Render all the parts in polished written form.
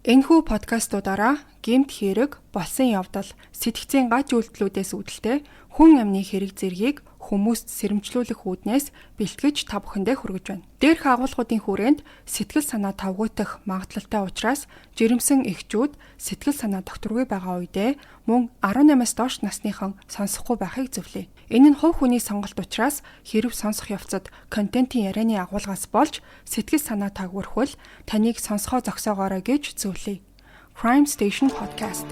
Энэхүү подкастуудаараа гэмт хэрэг, болсон явдал, сэтгцийн гач үйлдэлүүдээс үүдэлтэй хүн амны хэрэг зэргийг хүмүүст сэрэмжлүүлэх үүднээс бэлтгэж та бүхэндээ хүргэж байна. Дээрх агуулгуудын хүрээнд сэтгэл санаа тавгуйтах магадлалтай учраас жирэмсэн эхчүүд сэтгэл санаа докторгүй байгаа үедээ мөн 18-аас доош насныхан сонсохгүй байхыг зөвлөе. Энэ нь хувь хүний сонголт учраас хэрв сонсох явцад контентын ярианы агуулгаас болж сэтгэл санаа тагвархвал таныг сонсохоо зогсоогоорой гэж зөвлөе. Crime Station Podcast.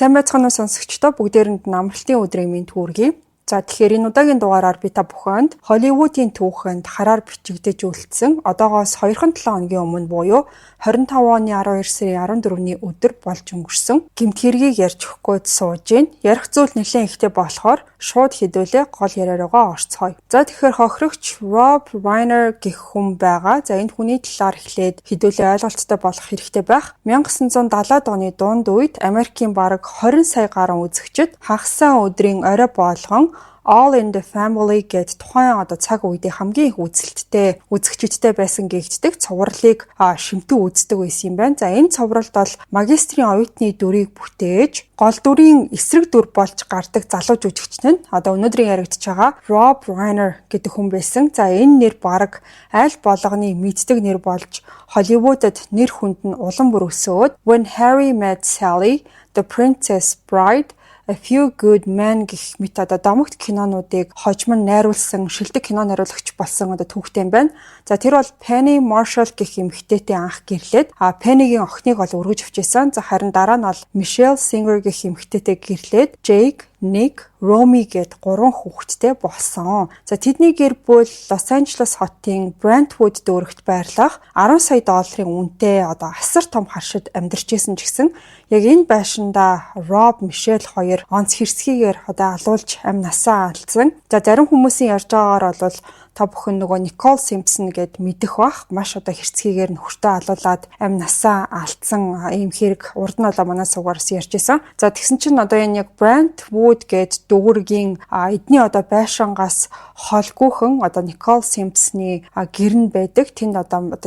Сайн байцгаана уу сонсогчдоо, бүгдээрэнд амралтын өдрийн мэнд хүргэе. За тэгэхээр энэ удаагийн дугаараар би та бүхэнд Холливуудын түүхэнд хараар бичигдэж үлдсэн одоогоос 2-7 хоногийн өмнө буюу 25 оны 12 сарын 14-ний өдөр болж өнгөрсөн гэмт хэргийг ярьж өгөхгүй сууж гин. Ярих зүйл нэлээд ихтэй болохоор шууд хэдүүлээ гол яриараагаа орцгоё. За тэгэхээр хохирогч Rob Reiner гэх хүн байгаа. За энэ хүний талаар эхлээд хэдүүлээ ойлголттой болох хэрэгтэй байх. 1970-ад оны дунд үед Америкийн бараг 20 сая гаруй үзэгчид хагас өдрийн орой болгон All in the Family гэд тухайн цаг үедээ хамгийн их үзэгчдтэй байсан гэгддэг цувралыг шимтэн үздэг байсан юм байна. За энэ цувралд бол магистрийн оюутны дүрийг бүтээж гол дүрийн эсрэг дүр болж гардаг залуу жүжигчин нь өнөөдрийн яригдж байгаа Rob Reiner гэдэг хүн байсан. За энэ нэр бараг аль болгоны мэддэг нэр болж Холливуудад нэр хүнд нь улам бүр өсөөд When Harry Met Sally, The Princess Bride, A Few Good Men гэх мэт домогт кинонуудыг хожим нь найруулсан шилдэг кино найруулагч болсон түүхтэй юм байна. За тэр бол Penny Marshall гэх эмэгтэйтэй анх гэрлээд Penny-гийн охиныг бол өргөж авчижсэн. За харин дараа нь бол Michelle Singer гэх эмэгтэйтэй гэрлээд Jake, Nick, Romy гэд 3 хүүхэдтэй болсон. За тэдний гэр бүл Лос Анжелес хотын Brentwood дүүрэгт байрлах 10 сая долларын үнэтэй асар том харшид амьдарч исэн ч гэсэн яг энэ байшинда Rob, Michelle хоёр онц хэрсгийгээр алуулж амь насаа алдсан. За зарим хүмүүсийн ярьж байгаагаар бол та бүхэн нөгөө Nicole Simpson гэд мэдэх бах маш хэрцгийгээр нөхөртөө алуулаад амь насаа алдсан ийм хэрэг урд нь манай сугаараас ярьж исэн. За тэгсэн чинь энэ яг Brentwood гэд дүүргийн эдний байшингаас холгүйхэн Nicole Simpson-ы гэр нь байдаг. Тэнд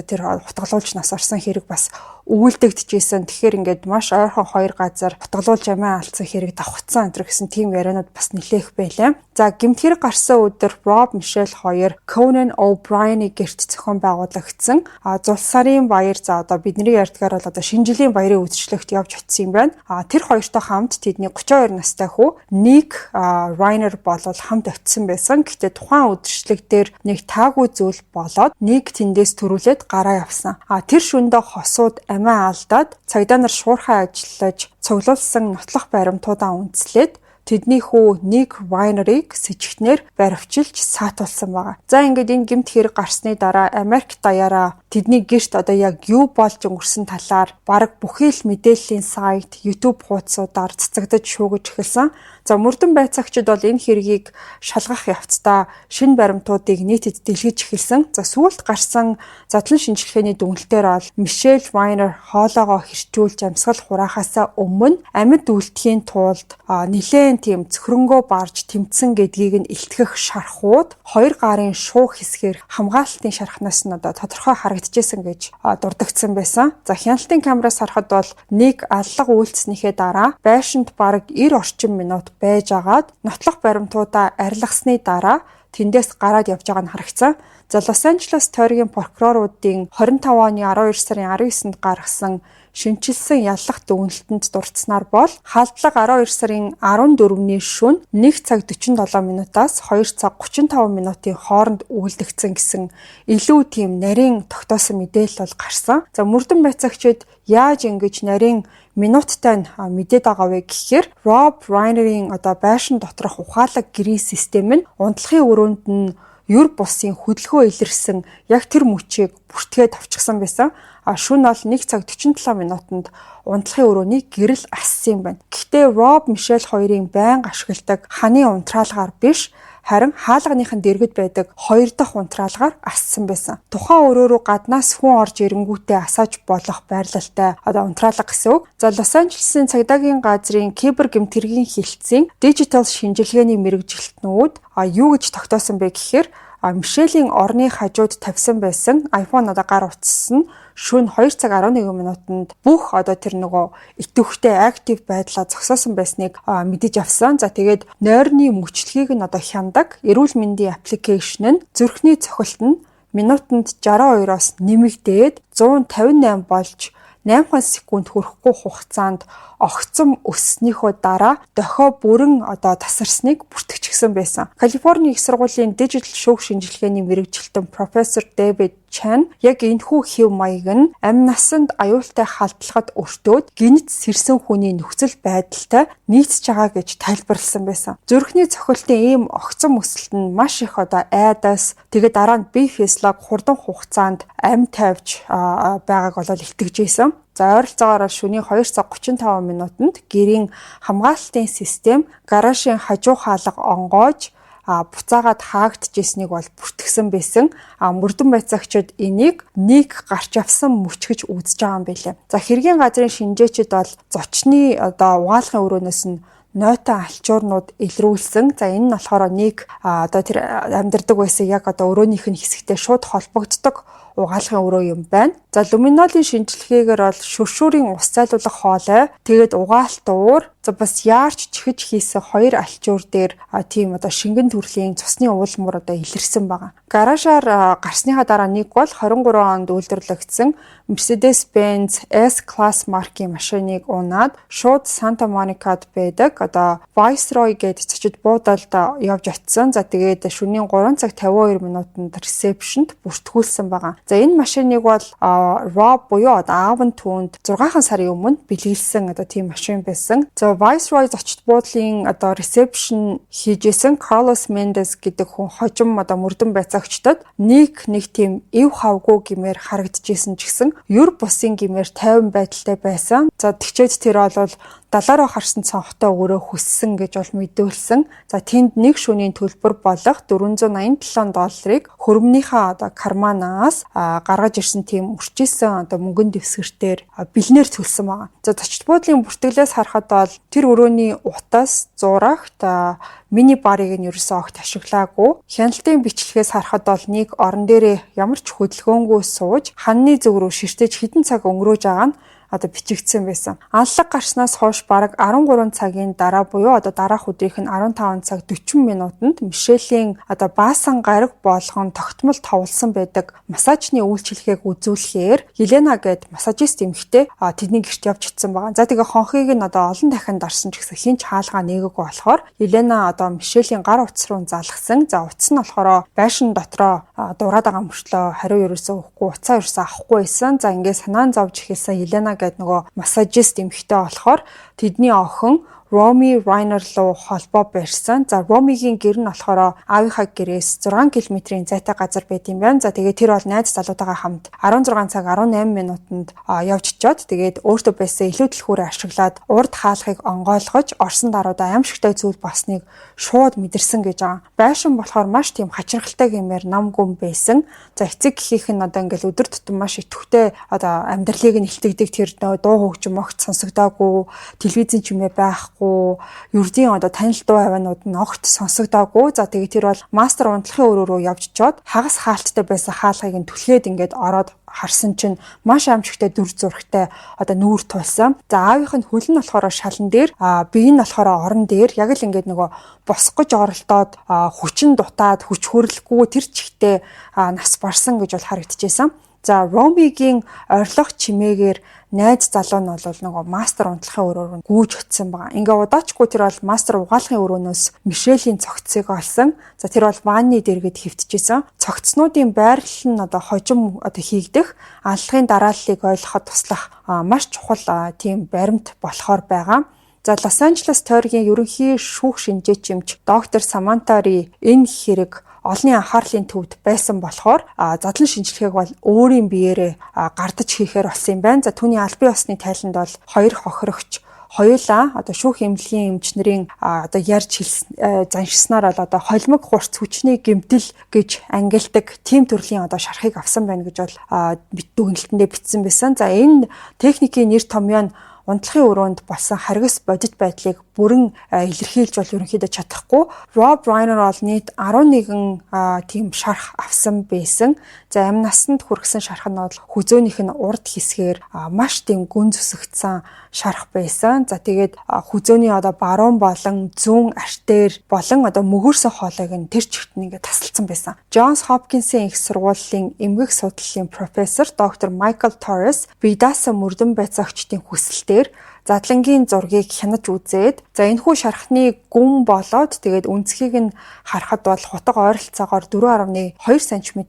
тэр хутгалуулж нас орсон хэрэг бас үүлдэгдэжсэн. Тэгэхээр ингээд маш ойрхон хоёр газар хутгалуулж амиа алдсан хэрэг давхцсан энэ гэсэн тийм ярианууд бас нэлээх байлаа. За гэмт хэрэг гарсан өдөр Rob, Michelle хоёр Conan O'Brien-ы гэрт зохион байгуулагдсан Зулс сарын баяр бидний ярьдгаар бол шинэ жилийн баярын үдшилтэд явж очсон юм байна. Тэр хоёртой хамт тэдний 32 настай хүү Nick Reiner бол хамт очсон байсан. Гэхдээ тухайн үдшилтэг дээр нэг таагүй зүйл болоод Nick тэндээс төрүүлээд гараа явсан. Тэр шөндөө хосууд амиа алдаад цагдаа нар шуурхай ажиллаж цуглуулсан нотлох баримтуудаа үндэслээд тэдний хүү Nick Reiner-ыг сэжигтнээр баривчилж саатуулсан байгаа. За ингээд энэ гэмт хэрэг гарсны дараа Америк даяараа тэдний гэрт яг юу болж өнгөрсөн талаар бараг бүхий л мэдээллийн сайт, YouTube хуудасуудаар цацагдаж шуугиж эхэлсэн. За мөрдөн байцаагчид бол энэ хэргийг шалгах явцдаа шинэ баримтуудыг нийтэд дэлгэж эхэлсэн. За сүүлд гарсан задлан шинжилгээний дүгнэлтээр бол Michelle Reiner хоолоогоо хэрчүүлж амьсгал хураахаасаа өмнө амьд үлдэхийн тулд нэлээд тийм цөхрөнгөө барж тэмцсэн гэдгийг нь илтгэх шархууд хоёр гарын шуух хэсгээр хамгаалалтын шархнаас нь тодорхой харагдчихсэн гэж дурддагдсан байсан. За хяналтын камераас харахад бол нэг аллага үйлцснийхээ дараа байшинд бараг 90 орчим минут байж агаад нотлох баримтуудаа арилгасны дараа тэндээс гараад явж байгаа нь харагдсан. За Лос Анжелес тойргийн прокуроруудын 25 оны 12 сарын 19-нд гаргасан шинчилсэн яллах дүгнэлтэнд дурдсанаар бол халдлага 12 сарын 14-ний шөнө 1 цаг 47 минутаас 2 цаг 35 минутын хооронд үйлдэгдсэн гэсэн илүү тийм нарийн тогтоосон мэдээлэл бол гарсан. За мөрдөн байцаагчид яаж ингэж нарийн минуттай мэдээд байгаа вэ гэхээр Rob Reiner-ийн байшин доторх ухаалаг гэрийн систем нь унтлахын өрөөнд нь юр бусын хөдөлгөөн илэрсэн яг тэр мөчийг бүртгээд авчихсан байсан. Шөнө бол 1 цаг 47 минутанд унтлахын өрөөнийг гэрэл ассан юм байна. Гэхдээ Rob, Michelle хоёрын байнга ашигладаг ханы унтраалгаар биш харин хаалганыхын дэргэд байдаг 2 дахь унтраалгаар ассан байсан. Тухайн өрөө рүү гаднаас хүн орж ирэнгүүтээ асааж болох байрлалтай унтраалга гэсэн үг. За Лос Анжелесын цагдаагийн газрын кибер гэмтэргийн хилцээний дижитал шинжилгээний мэргэжилтнүүд юу гэж тогтоосон бэ гэхээр Мишелийн орны хажууд тавьсан байсан iPhone гар утас нь шөнө 2 цаг 11 минутанд бүх тэр итвэхтэй актив байдлаа зогсоосон байсныг мэдэж авсан. За тэгээд нойрны мөчлөгийг нь хяндаг эрүүл мэндийн аппликейшн нь зүрхний цохилт нь минутанд 62-оос нэмэгдээд 158 болж 8 секунд хүрэхгүй хугацаанд огцом өсснийхөө дараа дохио бүрэн тасарсныг бүртгэгдсэн байсан. Калифорни их сургуулийн дижитал шүүх шинжилгээний мэргэжилтэн профессор Дэвид Чан яг энэхүү хэв маяг нь амь насанд аюултай халдлагад өртөөд гинт сэрсэн хүний нөхцөл байдалтай нийцж байгаа гэж тайлбарласан байсан. Зүрхний цохилтын ийм огцом өсөлт нь маш их айдас тэгээд дараа нь бие физиолог хурдан хугацаанд амь тавьж байгааг итгэж ийсэн. За ойролцоогоор шөнийн 2 цаг 35 минутанд гэрийн хамгаалалтын систем гаражийн хажуу хаалга онгоож буцаагаад хаагдчихсэнийг бүртгэсэн байсан. Мөрдөн байцаагчид энийг нэг гарч авсан мөч гэж үзэж байгаа юм билээ. За хэргийн газрын шинжээчид бол зочны угаалгын өрөөнөөс нь нойтон алчуурнууд илрүүлсэн. За энэ нь болохоор нэг тэр амьдардаг байсан яг өрөөнийх нь хэсэгтэй шууд холбогддог угаалгын өрөө юм байна. За люминолийн шинжилгээгээр бол шүршүүрийн ус зайлуулах хоолой, тэгээд угаалт уур, бас яарч чихэж хийсэн 2 алчуур дээр тийм шингэн төрлийн цусны уулмуур илэрсэн байгаа. Гаражаар гарсныхаа дараа нэг бол 23 онд үйлдвэрлэгдсэн Mercedes-Benz S-Class маркийн машиныг унаад шууд Санта Моникад байдаг Viceroy гээд цочид буудалд явж очисон. За тэгээд шөнийн 3 цаг 52 минутанд ресепшнд бүртгүүлсэн байгаа. За энэ машиныг бол Rob буюу аав нь түүнд 6 сарын өмнө бэлгэлсэн тийм машин байсан. За Viceroy зочид буудлын ресепшн хийжсэн Carlos Mendez гэдэг хүн хожим мөрдөн байцаагчдад нэг тийм эв хавгүй гэмээр харагдчихсэн ч гэсэн юр бусын гэмээр 50 байдалтай байсан. За тэгчээд тэр бол далаараа харсан цонхтой өрөө хүссэн гэж мэдүүлсэн. За тэнд нэг шөнийн төлбөр болох $487 хөрмнийхээ карманаас гаргаж ирсэн тийм үрчээсэн мөнгөн дэвсгэртээр бэлнээр төлсөн байгаа. За зочид буудлын бүртгэлээс харахад бол тэр өрөөний утас, зурагт мини барыг нь ерөөсөө огт ашиглаагүй. Хяналтын бичлэгээс харахад бол нэг орон дээрээ ямар ч хөдөлгөөнгүй сууж ханны зүг рүү ширтэж хэдэн цаг өнгөрөөж байгаа нь бичигдсэн байсан. Анлаг гарснаас хойш бараг 13 цагийн дараа буюу дараах өдрийнх нь 15 цаг 40 минутанд Мишелийн баасан гариг болгон тогтмол товлсон байдаг массажны үйлчилгээг үзүүлэхээр Елена гээд массажист эмэгтэй тэдний гэрт явж ицсэн байгаа. За тэгээ хонхыг нь олон дахин дарсан ч гэсэн хинч хаалгаа нээгээгүй болохоор Елена Мишелийн гар утас руу залгсан. За утас нь болохоор байшин дотроо дураад байгаа мөртлөө хариу ерөөсөө өгөхгүй, уцаа ерөөсөө авахгүй байсан. За ингээд санаан зовж эхэлсэн Елена гэдэг массажист эмэгтэй болохоор тэдний охин Роми Райнер руу холбоо барьсан. За Ромигийн гэр нь болохоор аавынхаа гэрээс 6 км-ийн зайтай газар байт юм байна. За тэгээд тэр бол найз залуутайгаа хамт 16 цаг 18 минутанд явж очиод тэгээд өөртөө байсан илүү дэлгүүрээ ашиглаад урд хаалгыг онгойлгож орсон даруйдаа аимшигтай зүйл болсныг шууд мэдэрсэн гэж байгаа. Байшин болохоор маш тийм хачирхалтай гэмээр нам гүм байсан. За эцэг гэхийнх нь ингээл өдөр тутам маш идэвхтэй амьдралыг нь илтгэдэг тэр дуу хөгжим огт сонсогдоогүй, телевизэн ч юм байхгүй, ердийн танил дуу хавианууд нь огт сонсогдоогүй. За тэгээд тэр бол мастер унтлахын өрөө рүү явж чод хагас хаалттай байсан хаалгыг нь түлхээд ингээд ороод харсан чинь маш аимшигтай дүр зурагтай нүүр тулсан. За аавынх нь хөл нь болохоор шалан дээр, бие нь болохоор орон дээр яг л ингээд босгож оролдоод хүчин дутаад хүч хөрлөхгүй тэр чигтээ нас барсан гэж бол харагдчихсан. За Ромигийн орилох чимээгээр найз залуу нь бол мастер унтлахын өрөөр нь гүйж очисон байгаа. Ингээ удаачгүй тэр бол мастер угаалгын өрөөнөөс Мишелийн цогцыг олсон. За тэр бол ванны дэргэд хэвтчихсэн. Цогцнуудын байрлал нь хожим хийгдэх аллагын дарааллыг ойлгоход туслах маш чухал тийм баримт болохоор байгаа. За Лос Анжелес тойргийн ерөнхий шүүх шинжээчимч доктор Саманта Ри энэ хэрэг олонний анхаарлын төвд байсан болохоор задлан шинжилгээг бол өөрийн биеэрээ гардаж хийхээр болсон юм байна. За түүний албан ёсны тайланд бол 2 хохирогч хоёулаа одоо шүүх эмнэлгийн эмчнэрийн одоо ярьж заншснаар бол одоо холимог хурц хүчний гэмтэл гэж ангилдаг тийм төрлийн одоо шархыг авсан байна гэж бол дүгнэлтэндээ бичсэн байсан. За энэ техникийн нэр томьёо нь унтлагын өрөөнд болсон харгас бодит байдлыг бүрэн илэрхийлж бол ерөнхийдөө чадахгүй. Rob Reiner бол нийт 11 тийм шарх авсан байсан. За амь насанд хүргэсэн шарх нь бол хүзөөнийх нь урд хэсгээр маш тийм гүн зүсэгдсэн шарх байсан. За тэгээд хүзөөний одоо баруун болон зүүн артер болон одоо мөгөөрсөн хоолойг нь тэр чигт нь ингээд тасалдсан байсан. Johns Hopkins-ийн их сургуулийн эмгэг судлалын профессор доктор Michael Torres бие даасан мөрдөн байцаагчдын хүсэлтээр задлангийн зургийг хянаж үзээд за энэхүү шархны гүн болоод тэгээд үнцгийг нь харахад бол хутга ойролцоогоор 4.2 см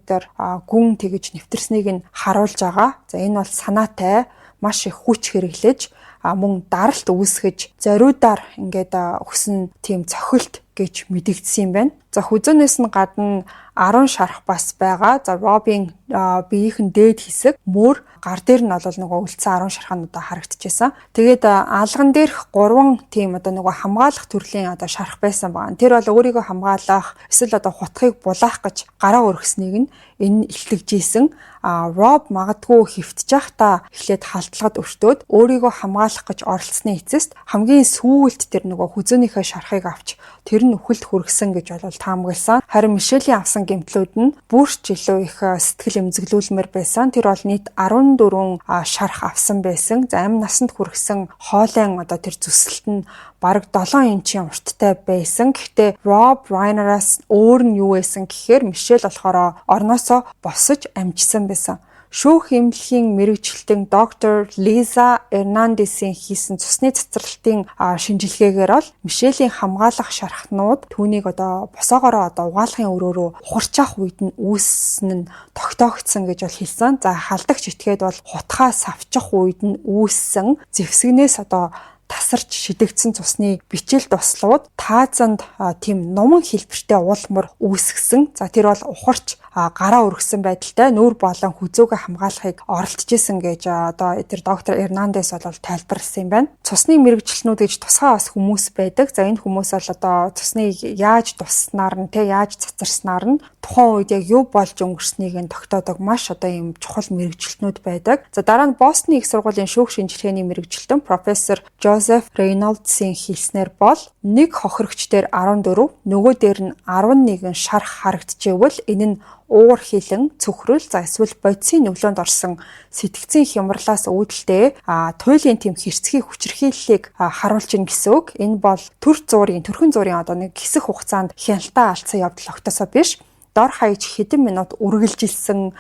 гүн тэгж нэвтэрснийг нь харуулж байгаа. За энэ бол санаатай маш их хүч хэрэглэж мөн даралт үүсгэж зориудаар ингээд өгсөн тийм цохилт гэж мэдэгдсэн юм байна. За хүзөөнөөс нь гадна 10 шарх бас байгаа. За Робийн биеийнхэн дээд хэсэг мөр гар дээр нь бол нөгөө үлдсэн 10 шарх нь одоо харагдчихсан. Тэгээд алган дээрх 3 тийм одоо нөгөө хамгаалах төрлийн одоо шарх байсан байгаа. Тэр бол өөрийгөө хамгаалах эсвэл одоо хутгыг булаах гэж гараа өргөснийг нь энэ илтгэжсэн. Роб магадгүй хөвтж байхдаа эхлээд халдлагад өртөөд өөрийгөө хамгаалах гэж оролцсны эцэст хамгийн сүүлд тэр нөгөө хүзөөнийхөө шархыг авч тэр нь үхэлд хүргэсэн гэж бол таамагласан. Харин Мишелийн авсан гэмтлүүд нь бүрч илүү их сэтгэл эмзэглүүлмээр байсан. Тэр бол нийт 14 шарх авсан байсан. За амь насанд хүргэсэн хоолойн одоо тэр зүсэлт нь бараг 7 инчийн урттай байсан. Гэхдээ Rob Reiner-аас өөр нь юу байсан гэхээр Мишель болохоор орноосоо босож амжсан байсан. Шүүх эмнэлгийн мэрэгчлэн доктор Лиза Эрнандесийн хийсэн цусны цэцэрлэлтийн шинжилгээгээр бол Мишелийн хамгаалах шархнууд түүнийг одоо босоогоороо одоо угаалгын өрөөрөө ухарчаах үед нь үүссэн нь тогтоогдсон гэж бол хэлсэн. За халдагч этгээд бол хутгаас авчих үед нь үүссэн зэвсэгнээс одоо тасарч шидэгдсэн цусны бичил туслууд таазанд тийм номон хэлбэртэй уулмар үүсгэсэн. За тэр бол ухарч гараа өргөсөн байдалтай нүүр болон хүзүүгээ хамгаалахыг оролдож исэн гэж одоо тэр доктор Эрнандес бол тайлбарласан юм байна. Цусны мэрэгчлэнүүд гэж тусгай бас хүмүүс байдаг. За энэ хүмүүс бол одоо цусныг яаж туснаар нь яаж цацарснаар нь тухайн үед яг юу болж өнгөрснийг нь тогтоодог маш одоо ийм чухал мэрэгчлэнүүд байдаг. За дараа нь Бостны их сургуулийн шүүх шинжилгээний мэрэгчлэн профессор Joseph Reynolds-ийн хэлснээр бол нэг хохирогч дээр 14, нөгөө дээр нь 11 шарх харагдчихвэл энэ нь уур хилэн, цөхрөл, за эсвэл бодисын нүглөөнд орсон сэтгцийн хямралаас үүдэлтэй туйлын тэм хэрцгий хүчирхийллийг харуулж ийн гэсэн үг. Энэ бол төрхөн зуурын одоо нэг хэсэг хугацаанд хяналтаа алдсан явдал огтосоо биш. Дор хаяж хэдэн минут үргэлжилсэн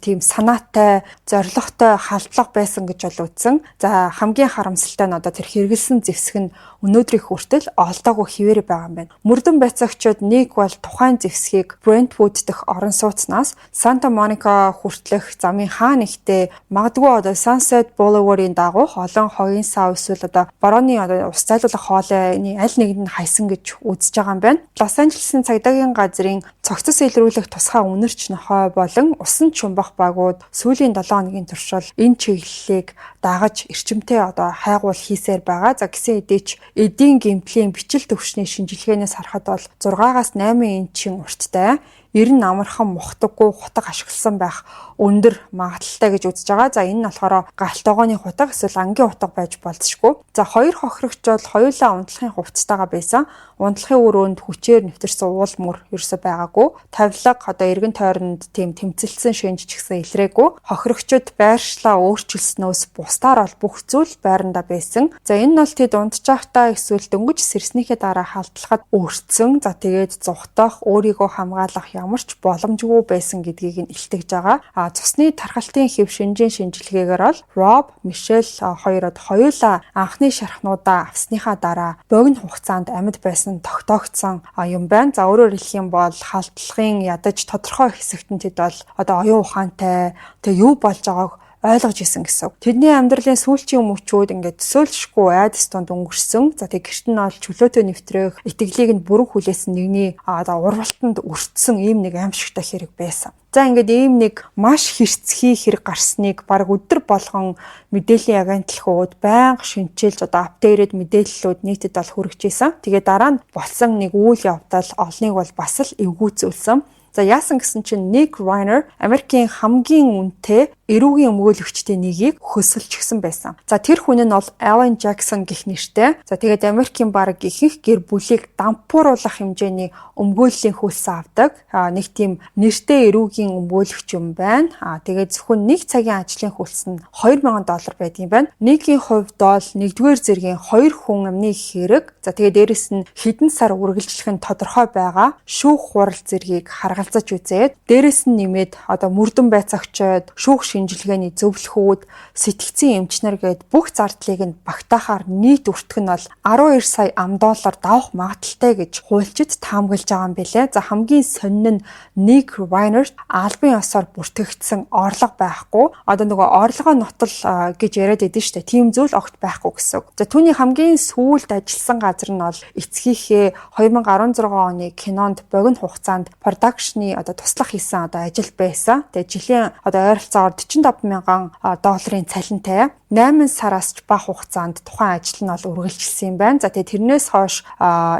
тийм санаатай, зоригтой халдлага байсан гэж бол үзсэн. За хамгийн харамсалтай нь одоо тэр хэрэгэлсэн зэвсэг нь өнөөдрийн хүртэл олдоогүй хിവэр байгаа юм байна. Мөрдөн байцаагчид нэг бол тухайн зэвсгийг Brentwood дэх орон сууцнаас Santa Monica хүртэлх замын хаа нэгтээ магадгүй одоо Sunset Boulevard-ийн дагуух олон хогийн сав эсвэл одоо борооны одоо ус зайлуулах хоолойны аль нэгэнд нь хайсан гэж үзэж байгаа юм байна. Лос Анжелесын цагдаагийн газрын цогцос илрүүлэх тусгай үнэрч нохой болон усан чумбах багууд сүүлийн 7 хоногийн туршид энэ чиглэлийг дагаж эрчимтэй одоо хайгуул хийсээр байгаа. За гэсэн хэдий ч эдийн гэмтлийн бичил төвшний шинжилгээнээс харахад бол 6-8 инчийн урттай 90 амархан мухдаггүй хутаг ашигласан байх өндөр магадлалтай гэж үзэж байгаа. За энэ нь болохоор галтойгооны хутаг эсвэл ангийн хутаг байж болзошгүй. За хоёр хохирогч бол хоёулаа унтлагын хувцастайгаа байсан. Унтлагын өрөөнд хүчээр нэвтэрсэн уул мөр ерөөсөй байгаагүй. Тавилга одоо эргэн тойронд тийм тэмцэлсэн шинж ч гэсэн илрээгүй. Хохирогчид байршлаа өөрчилснөөс бусдаар бол бүх зүйл байранда байсан. За энэ нь бол тэд унтж байхдаа эсвэл дөнгөж сэрснийхээ дараа халдлагад өөрчлөсөн. За тэгээд зугтах, өөрийгөө хамгаалах ямар ч боломжгүй байсан гэдгийг нь илтгэж байгаа. Цусны тархалтын хэв шинжийн шинжилгээгээр бол Rob, Michelle хоёрод хоёулаа анхны шархнуудаа авсныхаа дараа богино хугацаанд амьд байсан тогтоогдсон юм байна. За өөрөөр хэлэх юм бол халдлагын ядаж тодорхой хэсэгт нь тэд бол одоо оюун ухаантай тэг юу болж байгааг ойлгож исэн гэсэн. Тэдний амьдралын сүүлчийн мөчүүд ингээд төсөөлшгүй айдас донд өнгөрсөн. За тэг гэрт нь ол чөлөөтэй нэвтрэх, итгэлийг нь бүрэн хүлээсэн нэгний урвалтанд өртсөн ийм нэг аимшигтай хэрэг байсан. За ингээд ийм нэг маш хэрцгий хэрэг гарсныг баг өдөр болгон мэдээллийн агентлагууд байнга шинчилж апдейтэд мэдээллүүд нийтэд бол хүргэж исэн. Тэгээ дараа нь болсон нэг үйл явдал олныг бол бас л эвгүйцүүлсэн. За яасан гэсэн чинь Nick Reiner Америкийн хамгийн үнэтэй эрүүгийн өмгөөлөгчдийн нэгийг хөсөлчихсөн байсан. За тэр хүн нь бол Alan Jackson гэх нэртэй. За тэгээд Америкийн баг ихэнх гэр бүлийг дампууруулах хэмжээний өмгөөллийн хөлс авдаг. Нэг тийм нэртэй эрүүгийн өмгөөлөгч юм байна. Тэгээд зөвхөн нэг цагийн ажлын хөлс нь $2000 байдгийн байна. Nick-ийн хувьд бол 1-р зэргийн 2 хүн амны хэрэг. За тэгээд дээрэс нь хэдэн сар үргэлжлэх нь тодорхой байгаа. Шүүх хурал зэргийг харгалзаж үзээд дээрэс нь нэмээд мөрдөн байцаагчид, шүүх шинжилгээний зөвлөхүүд, сэтгцийн эмчнэр гээд бүх зардлыг нь багтаахаар нийт өртгөх нь бол $12 сая давах магадaltaй гэж хуульчид таамаглаж байгаа юм билэ. За хамгийн сонин нь Nick Reiner албан ёсоор бүртгэгдсэн орлого байхгүй. Нөгөө орлогоо нотол гэж яриад байдсан шүү дээ. Тийм зүйл огт байхгүй гэсэн. За түүний хамгийн сүүлд ажилласан газар нь бол эцгийнхээ 2016 оны кинонд богино хугацаанд продакшны туслах хийсэн ажил байсан. Тэгээ жилийн ойролцоогоор $45,000 цалинтай 8 сараас ч бага хугацаанд тухайн ажил нь бол үргэлжилсэн юм байна. За тэгээ тэрнээс хойш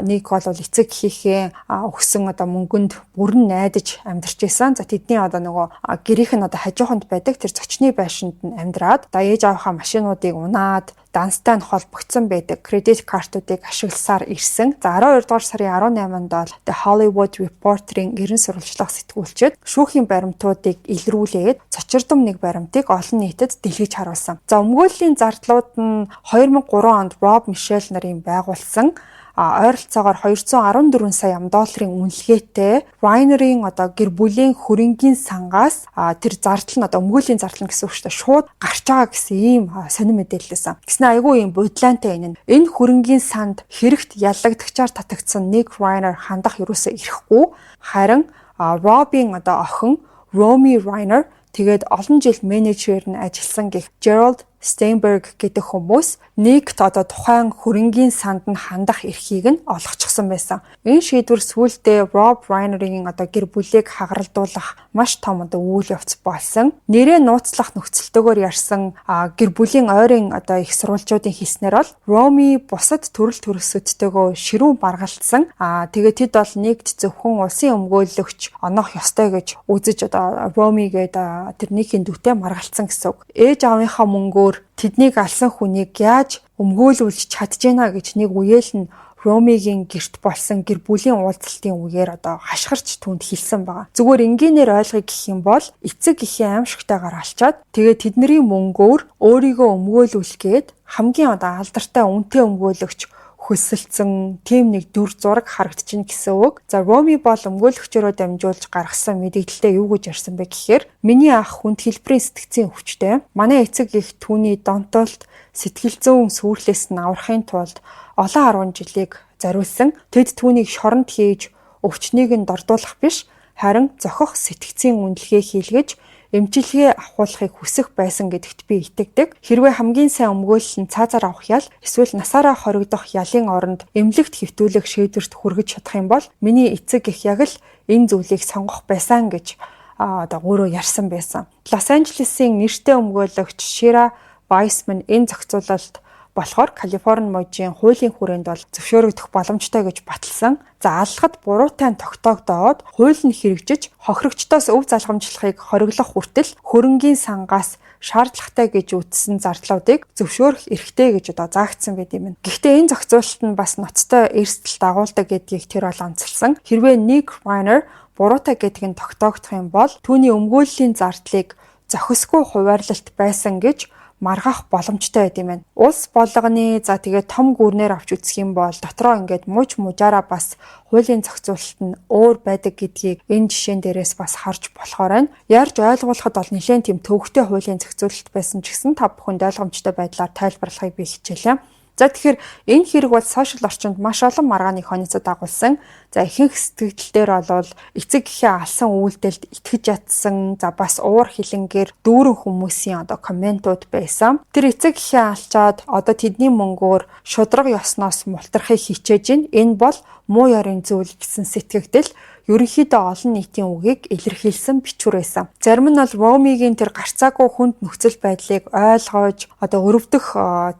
Ник бол эцэг эхийнхээ өгсөн мөнгөнд бүрэн найдаж амьдарч байсан. За тэдний нөгөө гэрийнх нь хажууханд байдаг тэр зочны байшинд нь амьдраад ээж аавынхаа машинуудыг унаад данстай нь холбогдсон байдаг кредит картуудыг ашигласаар ирсэн. За 12 дугаар сарын 18-нд бол The Hollywood Reporter-ийн ерэн сурвалжлах сэтгүүлчид шүүхийн баримтуудыг илрүүлээд цочирдом нэг баримтыг олон нийтэд дэлгэж харуулсан. За өмгөөллийн зардлууд нь 2003 онд Rob Michelle нарын байгуулсан ойролцоогоор $214 сая үнэлгээтэй Reiner-ийн гэр бүлийн хөрөнгийн сангаас тэр зардал нь өмгөөлийн зардал гэсэн үг шүү дээ. Шууд гарч байгаа гэсэн ийм сонир мэдээлэлсэн. Гэснээр айгүй ийм бодлоонтой энэ хөрөнгийн санд хэрэгт яллагдагчаар татагдсан Nick Reiner хандах юусоо ирэхгүй. Харин Rob-ийн охин Romy Reiner тэгээд олон жил менежер нь ажилласан гэх Gerald Steinberg гэдэг хүмүүс Nick тухайн хөрөнгийн санд нь хандах эрхийг нь олгочихсон байсан. Энэ шийдвэр сүүлдээ Rob Reiner-ийн гэр бүлийг хагаралдуулах маш том үйл явц болсон. Нэрээ нууцлах нөхцөлтөөр ярьсан гэр бүлийн ойрын их сурвалжуудын хийснээр бол Romy бусад төрөл төрөсөдтэйгөө ширүүн баргалцсан. Тэгээд тэд бол нэгд зөвхөн улсын өмгөөлөгч оноох ёстой гэж үзэж Romy гээд тэр Nick-ийн дүүтэй маргалцсан гэсэн үг. Ээж аавынхаа мөнгөөр тэднийг алсан хүнийг яаж өмгөөлүүлж чадчихна гэж нэг үеэл нь Ромигийн гэрт болсон гэр бүлийн уулзалтын үеэр хашгирч түнд хэлсэн байгаа. Зүгээр энгийнээр ойлгоё гэх юм бол эцэг эхийн аимшигтайгаар алчаад тэгээд тэдний мөнгөөр өөрийгөө өмгөөлүүлгээд хамгийн алдартай үнэтэй өмгөөлөгч хөсөлдсөн тийм нэг дүр зураг харагдчихна гэсэн үг. За Роми бол өмгөөлөгчөөрөө дамжуулж гаргасан мэдээлэлдээ юу гэж ярьсан бэ гэхээр миний ах хүнд хэлбэрийн сэтгцийн өвчтэй. Манай эцэг их түүний донтолт сэтгэл зүйн сүрлээс нь аврахын тулд олон 10 жилийг зориулсан. Тэд түүнийг шоронд хийж өвчнийг нь дордуулах биш, харин зохих сэтгцийн үнэлгээ хийлгэж эмчилгээ авахуулахыг хүсэх байсан гэдэгт би итгэдэг. Хэрвээ хамгийн сайн өмгөөлөл нь цаазаар авах ял эсвэл насаараа хоригдох ялын оронд эмнэлэгт хэвтүүлэх шийдвэрт хүргэж чадах юм бол миний эцэг их яг л энэ зүйлийг сонгох байсан гэж өөрөө ярьсан байсан. Лос Анжелесийн нэртэй өмгөөлөгч Shira Weissman энэ зохицуулалт болохоор Калифорни мужийн хуулийн хүрээнд бол зөвшөөрөгдөх боломжтой гэж баталсан. За алхад буруутай тогтоогдоод хууль нь хэрэгжиж хохирогчдоос өв залгамжлахыг хориглох хүртэл хөрөнгийн сангаас шаардлагатай гэж үзсэн зардлуудыг зөвшөөрөх эрхтэй гэж заагдсан байт юм. Гэхдээ энэ зохицуулалт нь бас ноцтой эрсдэл дагуулдаг гэдгийг тэр бол онцлсан. Хэрвээ Nick Reiner буруутай гэдгийг тогтоогдох юм бол түүний өмгөөллийн зардлыг зохисгүй хуваарлалт байсан гэж маргах боломжтой байт юм байна. Улс болгоны тэгээд том гүрнээр авч үзэх юм бол дотроо ингээд мууж мужаараа бас хуулийн зохицуулалт нь өөр байдаг гэдгийг энэ жишээн дээрээс бас харж болохоор байна. Ярьж ойлгуулахад бол нэлээд тийм төвөгтэй хуулийн зохицуулалт байсан ч гэсэн та бүхэнд ойлгомжтой байдлаар тайлбарлахыг би хичээлээ. За тэгэхээр энэ хэрэг бол сошиал орчинд маш олон маргааны хонцод дагуулсан. За ихэнх сэтгэгдэлээр бол эцэг эхээ алсан үйлдэлд итгэж ятсан, за бас уур хилэнгээр дүүрэн хүмүүсийн комментууд байсан. Тэр эцэг эхээ алчаад тэдний мөнгөөр шудраг ёсноос мултрахыг хичээж ин. Энэ бол муу ёрын зүйл гэсэн сэтгэгдэл ерөнхийдөө олон нийтийн үгийг илэрхийлсэн бичвэр байсан. Зарим нь бол Ромигийн тэр гарцаагүй хүнд нөхцөл байдлыг ойлгож өрөвдөх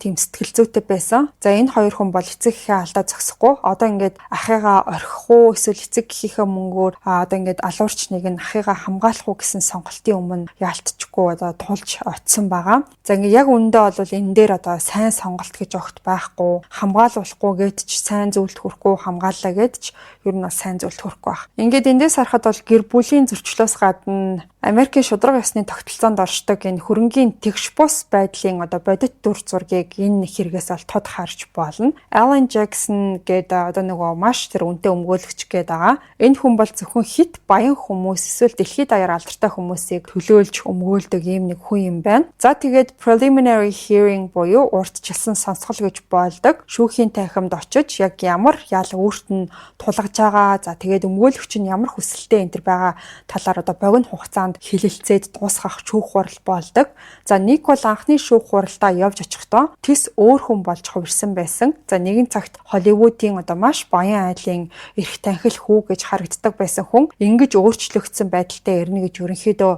тийм сэтгэл зүйтэй байсан. За энэ хоёр хүн бол эцэг эхээ алдаа зогсохгүй ингээд ахыгаа орхих уу эсвэл эцэг эхийнхээ мөнгөөр ингээд алуурч нэг нь ахыгаа хамгаалах уу гэсэн сонголтын өмнө яалтчгүй тулж очсон байгаа. За ингээд яг үүндээ бол энэ дээр сайн сонголт гэж огт байхгүй, хамгаалуулахгүй гэдэж сайн зүйлд хүрэхгүй, хамгааллаа гэдэж ер нь сайн зүйлд хүрэхгүй байх. Ингээд эндээс харахад бол гэр бүлийн зөрчлөөс гадна Америкийн шудраг ёсны тогтолцоонд оршдог энэ хөрөнгийн тэгш бус байдлын бодит дүр зургийг энэ хэрэгээс бол тод харж болно. Alan Jackson гэдэг маш тэр үнэтэй өмгөөлөгч гэдэг байгаа. Энэ хүн бол зөвхөн хит баян хүмүүс эсвэл дэлхийд даяар алдартай хүмүүсийг төлөөлж өмгөөлдөг ийм нэг хүн юм байна. За тэгээд preliminary hearing буюу урьдчилсан сонсгол гэж боолдог. Шүүхийн танхимд очиж яг ямар ял өөрт нь тулгаж байгаа. За тэгээд өмгөөлөгч нь ямар хүсэлтэй энэ төр байгаа талаар богино хугацаанд хилэлцээд дуусгах шүүх хурал болдог. За Ник бол анхны шүүх хуралдаа явж очихдоо тэс өөр хүн болж хувирсан байсан. За нэгэн цагт Холливуудын маш баян айлын эрх танхил хүү гэж харагддаг байсан хүн ингэж өөрчлөгдсөн байдалтай ирнэ гэж ерөнхийдөө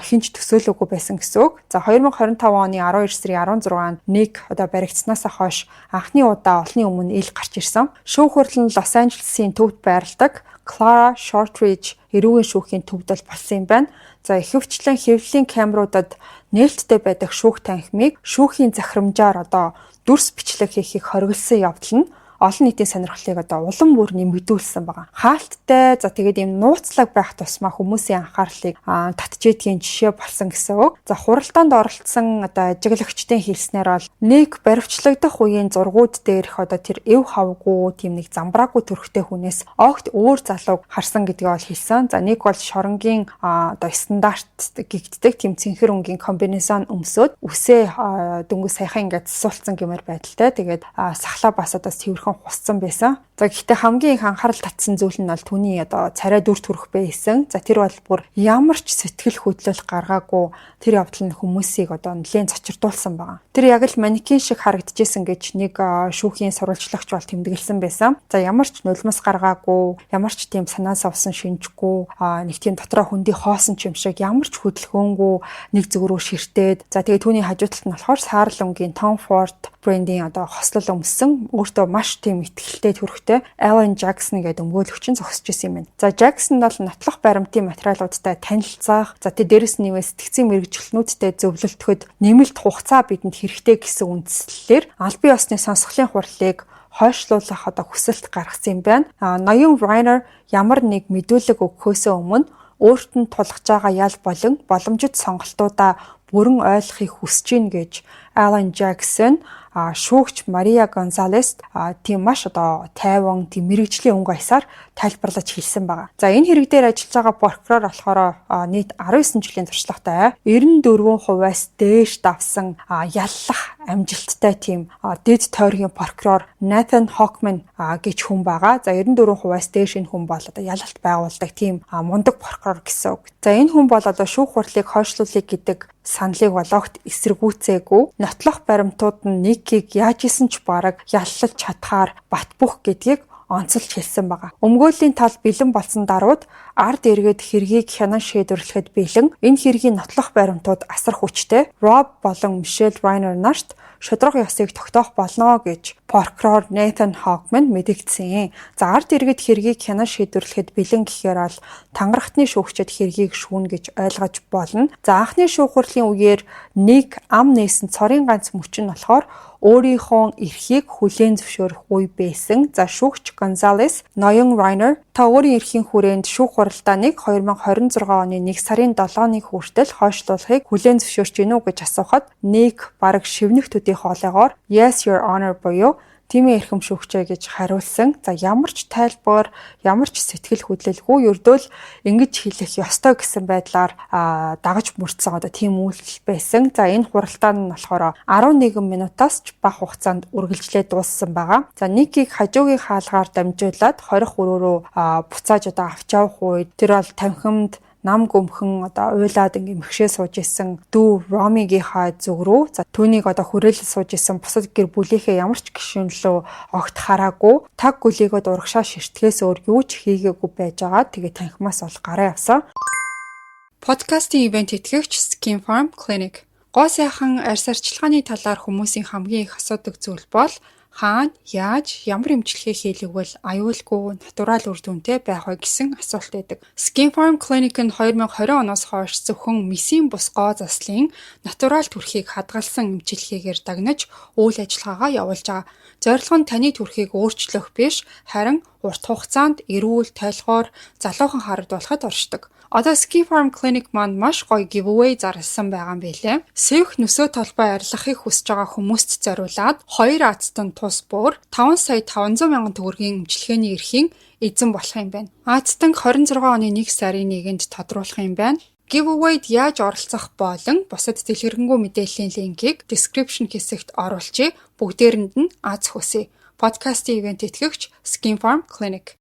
хинч төсөөлөөгүй байсан гэсэн үг. За 2025 оны 12 сарын 16-нд Ник баригдсанаас хойш анхны удаа олонний өмнө ил гарч ирсэн. Шүүх хурал нь Лос Анжелесийн төвд байрладаг Clara Shortridge эрүүгийн шүүхийн төвдөл болсон юм байна. За ихэвчлэн хэвлэлийн камеруудад нээлттэй байдаг шүүх танхимыг шүүхийн захирамжаар дүрс бичлэг хийхийг хориглосон явдал нь олон нийтийн сонирхлыг улам бүр нэмэгдүүлсэн байгаа. Хаалттай тэгээд ийм нууцлаг байх тусмаа хүмүүсийн анхаарлыг татжээдгийн жишээ болсон гэсэн үг. За хуралдаанд оролцсон ажиглагчдын хэлснээр бол нэг баривчлагдах үеийн зургууд дээрх тэр эв хавгүй тийм нэг замбраагүй төрхтэй хүнээс огт өөр залууг харсан гэдгийг бол хэлсэн. За нэг бол шоронгийн стандарт гэгддэг тийм цэнхэр өнгийн комбинезон өмсөөд үсээ дөнгөж саяхан ингээд засуулсан гэмээр байдалтай. Тэгээд сахлаа бас тэрхэн хуссан байсан. За гэхдээ хамгийн их анхаарал татсан зүйл нь бол түүний царай дүр төрх байсан. За тэр бол бүр ямар ч сэтгэл хөдлөл гаргаагүй тэр явдал нь хүмүүсийг нэлээд цочирдуулсан байгаа. Тэр яг л манекен шиг харагдажсэн гэж нэг шүүхийн сурвалжлагч бол тэмдэглэсэн байсан. За ямар ч нулимс гаргаагүй, ямар ч тийм санаа совсон шинжгүй, нэг тийм дотроо хөндий хоосон ч юм шиг ямар ч хөдөлгөөнгүй нэг зүг рүү ширтээд. За тэгээ түүний хажуу талд нь болохоор Саарл өнгийн Tom Ford брендийн хослол өмссөн өөртөө маш тийм ихтгэлтэй төрхтэй Alan Jackson гэдэг өмгөөлөгч нь зогсож исэн юм байна. За Jackson бол нотлох баримтын материалуудтай танилцах, за дээрэс нь сэтгцийн мэрэгчлэнүүдтэй зөвлөлтөхөд нэмэлт хугацаа бидэнд хэрэгтэй гэсэн үндслэлээр аль бие усны сонсголын хурлыг хойшлуулах хүсэлт гаргасан юм байна. Ноён Reiner ямар нэг мэдүүлэг өгөхөөсөө өмнө өөрт нь тулгаж байгаа ял болон боломжит сонголтуудаа бүрэн ойлгохыг хүсэж гин гэж Alan Jackson шүүгч Мария Гонсалес тийм маш тайван тийм мэрэгжлийн өнгө аясаар тайлбарлаж хэлсэн байгаа. За энэ хэрэг дээр ажиллаж байгаа прокурор болохоор нийт 19 жилийн туршлагатай 94%-аас дээш давсан яллах амжилттай тийм дэд тойргийн прокурор Nathan Hochman гэж хүн байгаа. За 94%-аас дээш энэ хүн бол ялалт байгуулдаг тийм мундаг прокурор гэсэн үг. За энэ хүн бол шүүх хурлыг хойшлуулъя гэдэг саналыг болгохт эсэргүүцээгүй. Нотлох баримтууд нь Никийг яаж исэн ч бараг яллаж чадхаар бат бөх гэдгийг онцолж хэлсэн байгаа. Өмгөөлийн тал бэлэн болсон даруйд ард эргээд хэргийг хянан шийдвэрлэхэд бэлэн энэ хэргийн нотлох баримтууд асар хүчтэй. Rob болон Michelle Reiner нарт шудраг ёсыг тогтоох болно гэж прокурор Nathan Hochman мэдэгдсэн. За ард эргээд хэргийг хянан шийдвэрлэхэд бэлэн гэхээр бол тангарахтны шүүгчид хэргийг шүүнэ гэж ойлгож болно. За анхны шүүх хурлын үеэр нэг ам нээсэн цорын ганц мөч нь болохоор өөрийнхөө эрхийг хүлээн зөвшөөрөх үе байсан. За шүүгч Gonzalez, ноён Reiner та өөрийн эрхийн хүрээнд шүүх хуралдаа 2026 оны 1 сарын 7-ны хүртэл хойшлуулахыг хүлээн зөвшөөрч гинүү гэж асуухад Ник бараг шивнэх төдий хоолойгоор Yes Your Honor буюу тийм ээ эрхэм шүүгчээ гэж хариулсан. За ямар ч тайлбар, ямар ч сэтгэл хөдлөлгүй ердөөл ингэж хэлэх ёстой гэсэн байдлаар дагаж мөрдсөн тийм үйлдэл байсан. За энэ хуралдаан нь болохоор 11 минутаас ч бага хугацаанд үргэлжлээд дууссан байгаа. За Никийг хажуугийн хаалгаар дамжуулаад 20 өрөө рүү буцааж авч явах үед тэр бол танхимд нам гөмхөн уйлаад мэгшээ сууж исэн дүү Ромигийнхаа зүг рүү за түүнийг хүрээлэл сууж исэн бусад гэр бүлийнхээ ямар ч гишүүнлөө огт хараагүй таг гөлийгөө урагшаа ширтгэхээс өөр юу ч хийгээгүй байж байгаа. Тэгээ танхимаас бол гараа явсан. Подкастын ивент итгэгч Skin Farm Clinic. Гоо сайхан арьс арчилгааны талаар хүмүүсийн хамгийн их асуудаг зүйл бол хаана, яаж, ямар эмчилгээ хийлэгвэл аюулгүй, натурал үр дүнтэй байх вэ гэсэн асуулт байдаг. Skin Farm Clinic нь 2020 оноос хойш зөвхөн месийн бус гоо заслын натурал төрхийг хадгалсан эмчилгээгээр дагнаж үйл ажиллагаагаа явуулж байгаа. Зорилго нь таны төрхийг өөрчлөх биш, харин урт хугацаанд эрүүл, тойлохоор залуухан харагдуулахад оршдог. Одоо Skin Farm Clinic маань маш гоё giveaway зарласан байгаа юм билээ. Сэвх нөсөө толгой арилгахыг хүсэж байгаа хүмүүст зориулаад 2 Азтан тус бүр 5,500,000 төгрөгийн эмчилгээний эрхийн эзэн болох юм байна. Азтанг 26 оны 1 сарын 1-нд тодруулах юм байна. Giveaway-д яаж оролцох болон бусад дэлгэрэнгүй мэдээллийн линкийг description хэсэгт оруулъя. Бүгдээрэнд нь аз хүсье. Подкастын ивент итгэгч Skin Farm Clinic.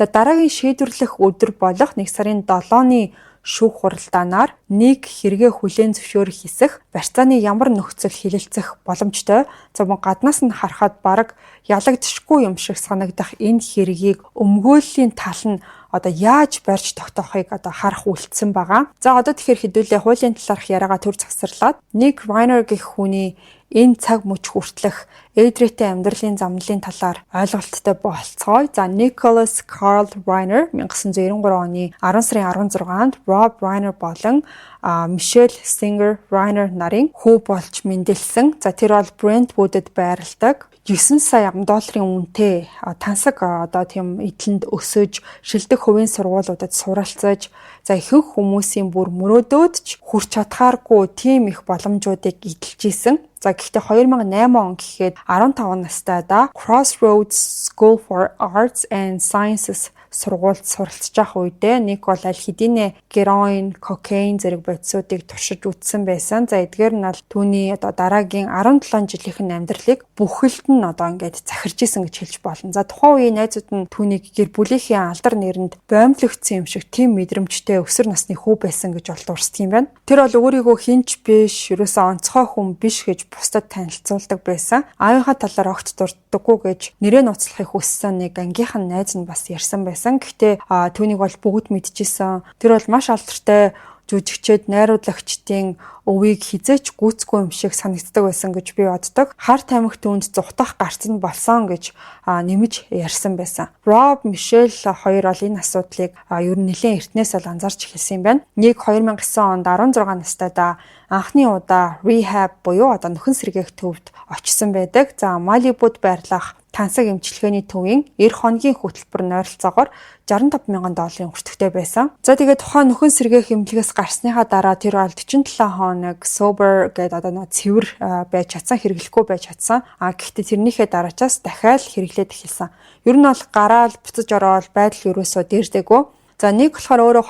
За дараагийн шийдвэрлэх өдөр болох 1 сарын 7-ны шүүх хуралдаанаар нэг хэрэгээ хүлээн зөвшөөрөх хэсэх барьцааны ямар нөхцөл хилэлцэх боломжтой. За гаднаас нь харахад бараг ялагдчихгүй юм шиг санагдах энэ хэргийг өмгөөллийн тал нь яаж барьж тогтоохыг харах үлдсэн байгаа. За тэгэхээр хэдүүлээ хуулийн талаарх яриагаа төр завсарлаад Nick Reiner гэх хүний энэ цаг мөч хүртэлх Эдрэтийн амьдралын замналын талаар ойлголттой болцгоё. За Nicholas Carl Reiner 1993 оны 10 сарын 16-нд Rob Reiner болон Michelle Singer Reiner нарын хүү болж мэндэлсэн. За тэр бол Brentwood-д байрладаг. 9 сая $9 үнэтэй тансаг тийм эдлэнд өсөж шилдэг хувийн сургуулиудад суралцаж за ихэнх хүмүүсийн бүр мөрөөдөөд ч хүрч чадхааргүй тийм их боломжуудыг эдэлж исэн. За гэхдээ 2008 он гэхэд 15 настайдаа Crossroads School for Arts and Sciences сургуульд суралцж байх үедээ Ник бол аль хэдийнэ героин, кокаин зэрэг бодисуудыг туршиж үтсэн байсан. За эдгээр нь бол түүний дараагийн 17 жилийнхэн амьдралыг бүхэлд нь ингээд захирж исэн гэж хэлж болно. За тухайн үеийн найзууд нь түүнийг гэр бүлийнхээ алдар нэрэнд боомлогдсон юм шиг тийм мэдрэмжтэй өсвөр насны хүү байсан гэж бол дурсдаг юм байна. Тэр бол өөрийгөө хинч биш, ерөөсөө онцгой хүн биш гэж бусдад танилцуулдаг байсан. Аавынхаа талаар огт дурддаггүй гэж нэрээ нууцлахыг хүссэн нэг ангийнхан найз нь бас ярьсан байсан. Гэхдээ түүнийг бол бүгд мэдчихсэн. Тэр бол маш алдартай жүжигчэд найруулагчдын өвийг хизээч гүйцэхгүй юм шиг санагддаг байсан гэж би боддог. Хар тамхи түүнд зүхтах гарц нь болсон гэж нэмж ярьсан байсан. Rob, Michelle хоёр бол энэ асуудлыг ер нь нэлээд эртнээс л анзаарч эхэлсэн юм байна. Нэг 2009 онд 16 настайдаа анхны удаа rehab буюу нөхөн сэргээх төвд очсон байдаг. За Малибуд байрлах тансаг эмчилгээний төвийн 90 хоногийн хөтөлбөр нойролцоогоор $65,000 өртөгтэй байсан. За тэгээд тухайн нөхөн сэргээх эмнэлгээс гарсныхаа дараа тэр бол 47 хоног sober гэдэг цэвэр байж чадсан, хэрэглэхгүй байж чадсан. Гэхдээ тэрнийхээ дараачаас дахиад хэрэглээд эхэлсэн. Ер нь бол гараал буцаж ороод байдал ерөөсөө дээрдэггүй. За нэг болохоор өөрөө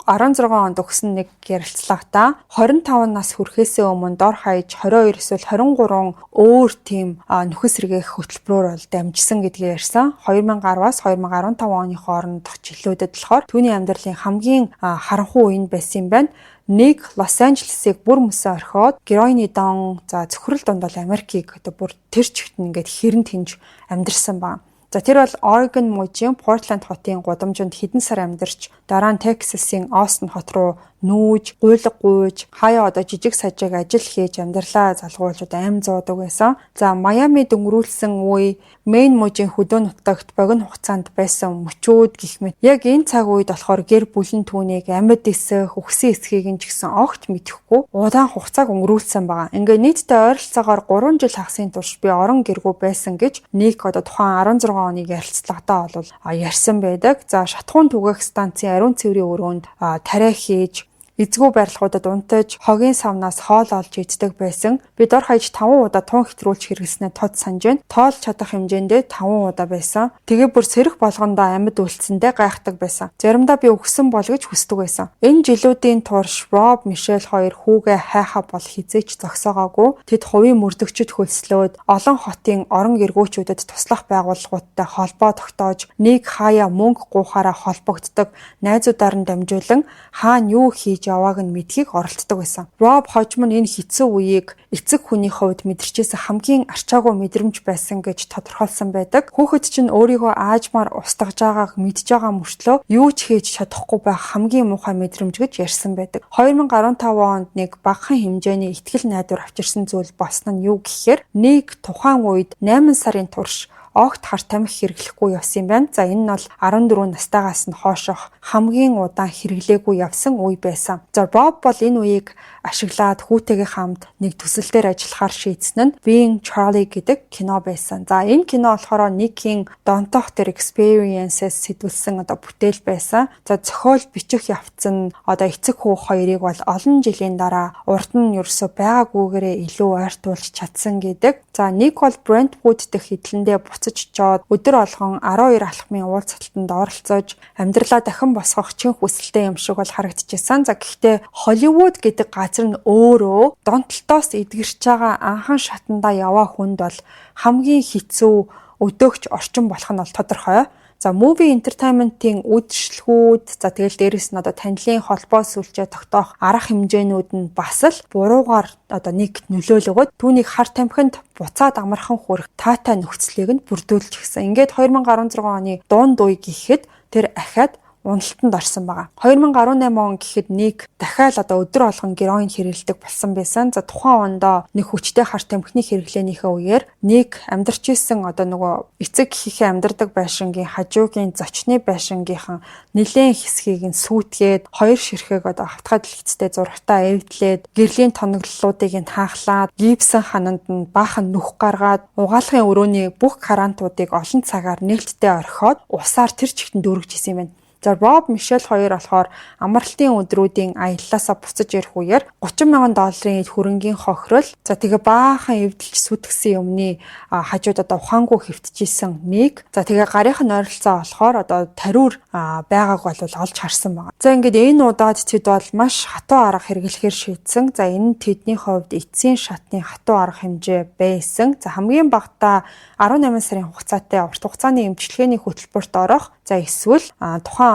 2016 онд өгсөн нэг ярилцлагатаа 25 нас хүрэхээс өмнө дор хаяж 22 эсвэл 23 өөр тийм нөхөн сэргээх хөтөлбөрөөр бол дамжсан гэдгийг ярьсан. 2010-аас 2015 оны хоорондох жилүүдэд болохоор түүний амьдралын хамгийн харанхуй үе байсан юм байна. Нэг Лос Анжелесыг бүр мөсөө орхиод героины дон за цөхрөл донд бол Америкийг бүр тэр чигт ингээд хэрэн тэнж амьдэрсэн ба. За тэр бол Oregon мужийн Portland хотын гудамжинд хэдэн сар амьдарч дараа нь Texas-ийн Austin хот руу нүүж, гуйлга гуйж, хаяа жижиг сажиг ажил хийж амьдралаа залгуулж амь зуудаг байсан. За Майамид өнгөрүүлсэн үе Мэйн мужийн хөдөө нутагт богино хугацаанд байсан мөчүүд гэх мэт. Яг энэ цаг үед болохоор гэр бүлэн түүнийг амьд эсэх, үхсэн эсхийг нь ч гэсэн огт мэдэхгүй удаан хугацааг өнгөрүүлсэн байгаа. Ингээ нийтдээ ойролцоогоор 3 жил хагасын турш би орон гэргүй байсан гэж Ник тухайн 16 оны ярилцлагатаа бол ярьсан байдаг. За шатхуун түгээх станцын ариун цэврийн өрөөнд тариа хийж эзгүй барилгуудад унтаж, хогийн савнаас хоол олж иддэг байсан. Би дор хаяж 5 удаа тун хэтрүүлж хэрэглэснээ тод санаж байна. Тоолж чадах хэмжээндээ 5 удаа байсан. Тэгээ бүр сэрэх болгондоо амьд үлдсэндээ гайхдаг байсан. Заримдаа би өгсөн бол гэж хүсдэг байсан. Энэ жилүүдийн турш Роб, Мишель хоёр хүүгээ хайхаа бол хизээч зогсоогоогүй. Тэд хувийн мөрдөгчд хөлслөөд олон хотын орон эргүүчүүдэд туслах байгууллагуудтай холбоо тогтоож, нэг хаяа мөнгө гуйхаараа холбогддог, найзуудаар нь дамжуулан хаана юу хийж явааг нь мэдхийг оролддог байсан. Роб хожим нь энэ хэцүү үеийг эцэг хүний хувьд мэдэрчээс хамгийн арчаагүй мэдрэмж байсан гэж тодорхойлсон байдаг. Хүүхэд чинь өөрийгөө аажмаар устгаж байгааг мэдж байгаа мөртлөө юу ч хийж чадахгүй байх хамгийн муухай мэдрэмж гэж ярьсан байдаг. 2015 онд нэг багахан хэмжээний ихтгэл найдвар авчирсан зүйл болсон нь юу гэхээр нэг тухайн үед 8 сарын турш огт хар тамхи хэрэглэхгүй явсан юм байна. За энэ нь бол 14 настайгаас нь хойшох хамгийн удаан хэрэглээгүй явсан үе байсан. За Роб бол энэ үеийг ашиглаад хүүтэйгээ хамт нэг төсөл дээр ажиллахаар шийдсэн нь Being Charlie гэдэг кино байсан. За энэ кино болохоор Nick-ийн Don't Talk Experiences сэтгүүлсэн бүтээл байсан. За зохиол бичих явцсан эцэг хүү хоёрыг бол олон жилийн дараа урд нь ерөөсөө байгаагүйгээрээ илүү ойртуулж чадсан гэдэг. За Nick бол Brentwood дэх хэдлэндээ буцаж жоод өдөр болгон 12 алхмын уулзалтанд оролцож амьдралаа дахин босгох чин хүсэлтэй юм шиг бол харагдчихсан. За гэхдээ Hollywood гэдэг газар нь өөрөө донтолтоос эдгэрч байгаа анхан шатандаа яваа хүнд бол хамгийн хэцүү өдөөгч орчин болох нь бол тодорхой. За movie entertainment-ийн үдшилгүүд, за тэгэл дээрэс нь танилын холбоо сүлжээ тогтоох арга хэмжээнүүд нь бас л буруугаар нэг нөлөөлөгөөд түүнийг хар тамхинд буцаад амархан хүрэх таатай нөхцөлийг нь бүрдүүлж гисэн. Ингээд 2016 оны дунд үе гэхэд тэр ахаад уналтанд орсон байгаа. 2018 он гэхэд нэг дахиад өдөр болгон героин хэрэглэдэг болсон байсан. За тухайн ондоо нэг хүчтэй хар тамхины хэрэглээнийхээ үеэр нэг амьдарч исэн эцэг эхийнхээ амьдардаг байшингийн хажуугийн зочны байшингийнхан нэлээд хэсгийг нь сүйтгээд хоёр ширхэг автгаад дэлгэцтэй зургатаа эвдлээд гэрлийн тоноглолуудыг нь хаахлаад гипсэн хананд нь баахан нүх гаргаад угаалгын өрөөний бүх карантуудыг олон цагаар нээлттэй орхиод усаар тэр чигтэн дүүргэж исэн юм байна. За Роб, Мишель хоёр болохоор амралтын өдрүүдийн аяллаасаа буцаж ирэх үеэр $30,000 хөрөнгийн хохирол, за тэгээ баахан эвдэлж сүтгсэн юмны хажууд ухаангүй хэвтчихсэн нэг. За тэгээ гарийнх нь ойролцоо болохоор тариур байгааг бол олж харсан байна. За ингээд энэ удаад тэд бол маш хатуу арга хэрэглэхээр шийдсэн. За энэ тэдний хувьд эцсийн шатны хатуу арга хэмжээ байсан. За хамгийн багадаа 18 сарын хугацаатай урт хугацааны эмчилгээний хөтөлбөрт орох. За эсвэл тухайн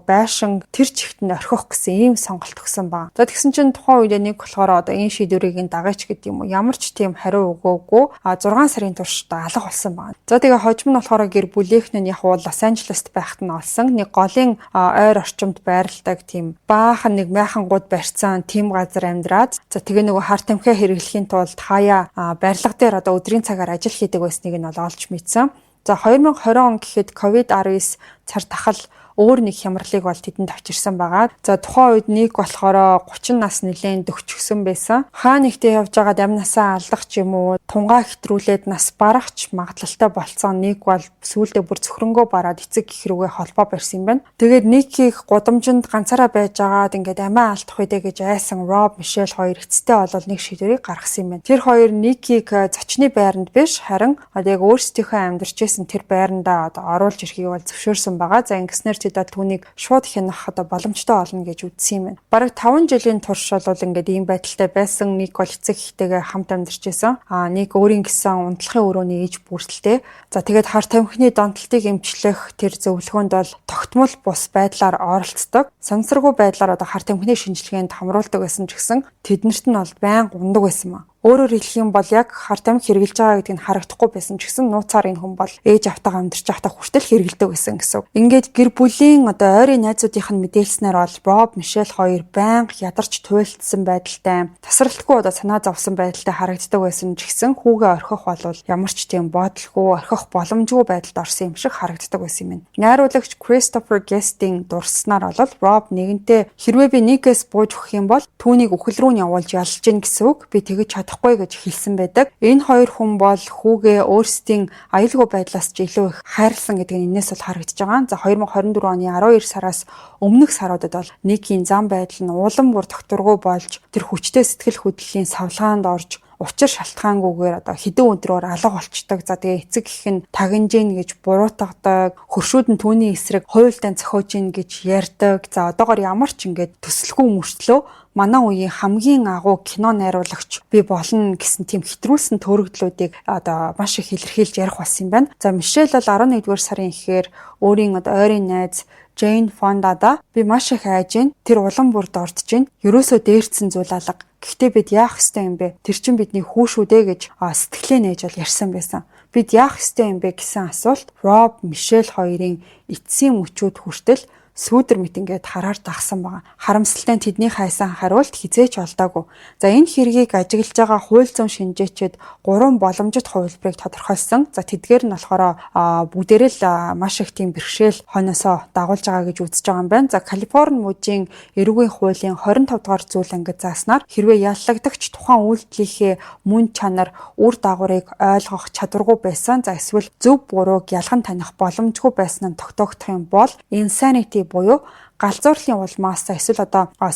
байшин тэр чигтэнд орхих гэсэн ийм сонголт өгсөн байна. За тэгсэн чинь тухайн үед нэг болохоор энэ шийдвэрийг дагаач гэдэг юм уу. Ямар ч тийм хариу өгөөгүй 6 сарын турш алга болсон байна. За тэгээ хожим нь болохоор гэр бүлийнх нь Лос Анжелест байхад нь олсон нэг голын ойр орчимд байрладаг тийм баахан нэг майхангууд барьсан тийм газар амьдраад за тэгээ хар тамхи хэрэглэхийн тулд хаяа барилга дээр өдрийн цагаар ажил хийдэг байсныг нь олж мэдсэн. За 2020 он гэхэд COVID-19 цар тахал өөр нэг хямралыг бол тэдэнд авчирсан байгаа. За тухайн үед нэг болохоор 30 нас нэлээд дөхчгсөн байсан. Хаа нэгтээ явж байгаа дамнасаа алдах ч юм уу, тунгаа хэтрүүлээд нас барахч магадлалтай болцсон нэг бол сүүлдээ бүр цөхрөнгөө бараад эцэг гэх рүүгээ холбоо барьсан юм байна. Тэгээд Никийг гудамжинд ганцаараа байж байгаад ингээд амиа алдах үедээ гэж айсан Роб, Мишель хоёр эцэстээ болол нэг шийдвэрийг гаргасан юм байна. Тэр хоёр Никийг зочны байранд биш харин яг өөрсдийнхөө амьдарч байсан тэр байрандаа оруулж ирэхийг бол зөвшөөрсөн байгаа. За ингэснээр түүнийг шууд хянах боломжтой болно гэж үзсэн юм байна. Бараг 5 жилийн турш бол ингээд ийм байдалтай байсан. Нэг бол эцэг эхтэйгээ хамт амьдарч байсан. Нэг өөрийн гэсэн унтлахын өрөөний ээж бүртэлтэй. За тэгээд хар тамхины донтолтыг эмчлэх тэр зөвлөгөөнд бол тогтмол бус байдлаар оролцдог. Сансаргүй байдлаар хар тамхины шинжилгээнд хамруулдаг байсан ч гэсэн тэднэрт нь бол байнга ундаг байсан маа. Өөрөөр хэлэх юм бол яг хар тамхи хэрэглэж байгаа гэдэг нь харагдахгүй байсан ч гэсэн нууцаар энэ хүн бол ээж автайгаа амьдарч байхдаа хүртэл хэрэглэдэг байсан гэсэн. Ингээд гэр бүлийн ойрын найзуудынх нь мэдээлснээр бол Роб, Мишель хоёр байнга ядарч туйлдсан байдалтай, тасралтгүй санаа зовсон байдалтай харагддаг байсан ч гэсэн хүүгээ орхих бол ямар ч тийм бодлого, орхих боломжгүй байдалд орсон юм шиг харагддаг байсан юм. Найруулагч Christopher Guest-ийн дурсснаар бол Роб нэгэнтээ хэрвээ би Никээс бууж өгөх юм бол түүнийг үхэл рүү нь явуулж ялж гин гэсэн үг. Би тэгэж чадах болохгүй гэж хэлсэн байдаг. Энэ хоёр хүн бол хүүгээ өөрсдийн аюулгүй байдлаас ч илүү их хайрлсан гэдэг нь энэс бол харагдаж байгаа. За 2024 оны 12 сараас өмнөх саруудад бол Никийн зам байдал нь улам бүр докторгүй болж тэр хүчтэй сэтгэл хөдлөлийн савлгаанд орж учир шалтгаангүйгээр хэдэн өдрөөр алга болчдөг. За тэгээ эцэг гэх нь тагнаж ийн гэж буруутгадаг, хөршүүд нь түүний эсрэг хуйлдаан зохиож ийн гэж ярьдаг. За одоогоор ямар ч ингээд төсөлгүй мөртлөө манай үеийн хамгийн агуу кино найруулагч би болно гэсэн тийм хэтрүүлсэн төрөгдлүүдийг маш их илэрхийлж ярих болсон юм байна. За Мишель бол 11-р сарын ихээр өөрийн ойрын найз Джейн Фондада би маш их айж гин, тэр улам бүрд ордож гин, ерөөсөө дээрцэн зүйл алга. Гэхдээ бид яах ёстой юм бэ? Тэр чинь бидний хүү шүү дээ гэж сэтгэлээ нээж бол ярьсан байсан. Бид яах ёстой юм бэ гэсэн асуулт Роб, Мишель хоёрын эцсийн мөчүүд хүртэл сүүдэр мэт ингээд хараар дагсан байгаа. Харамсалтай нь тэдний хайсан хариулт хизээч олдоогүй. За энэ хэргийг ажиглаж байгаа хууль зүйн шинжээчид 3 боломжит хувилбарыг тодорхойлсон. За тэдгээр нь болохоор бүгдээрээ л маш их тийм бэрхшээл хойноосоо дагуулж байгаа гэж үзэж байгаа юм байна. За Калифорни мужийн эрүүгийн хуулийн 25 дугаар зүйл ангид зааснаар хэрвээ яллагдагч тухайн үйлдэлийнхээ мөн чанар, үр дагаврыг ойлгох чадваргүй байсан, за эсвэл зөв бурууг ялган таних боломжгүй байсан нь тогтоогдох юм бол insanity буюу галзуурлын улмаас эсвэл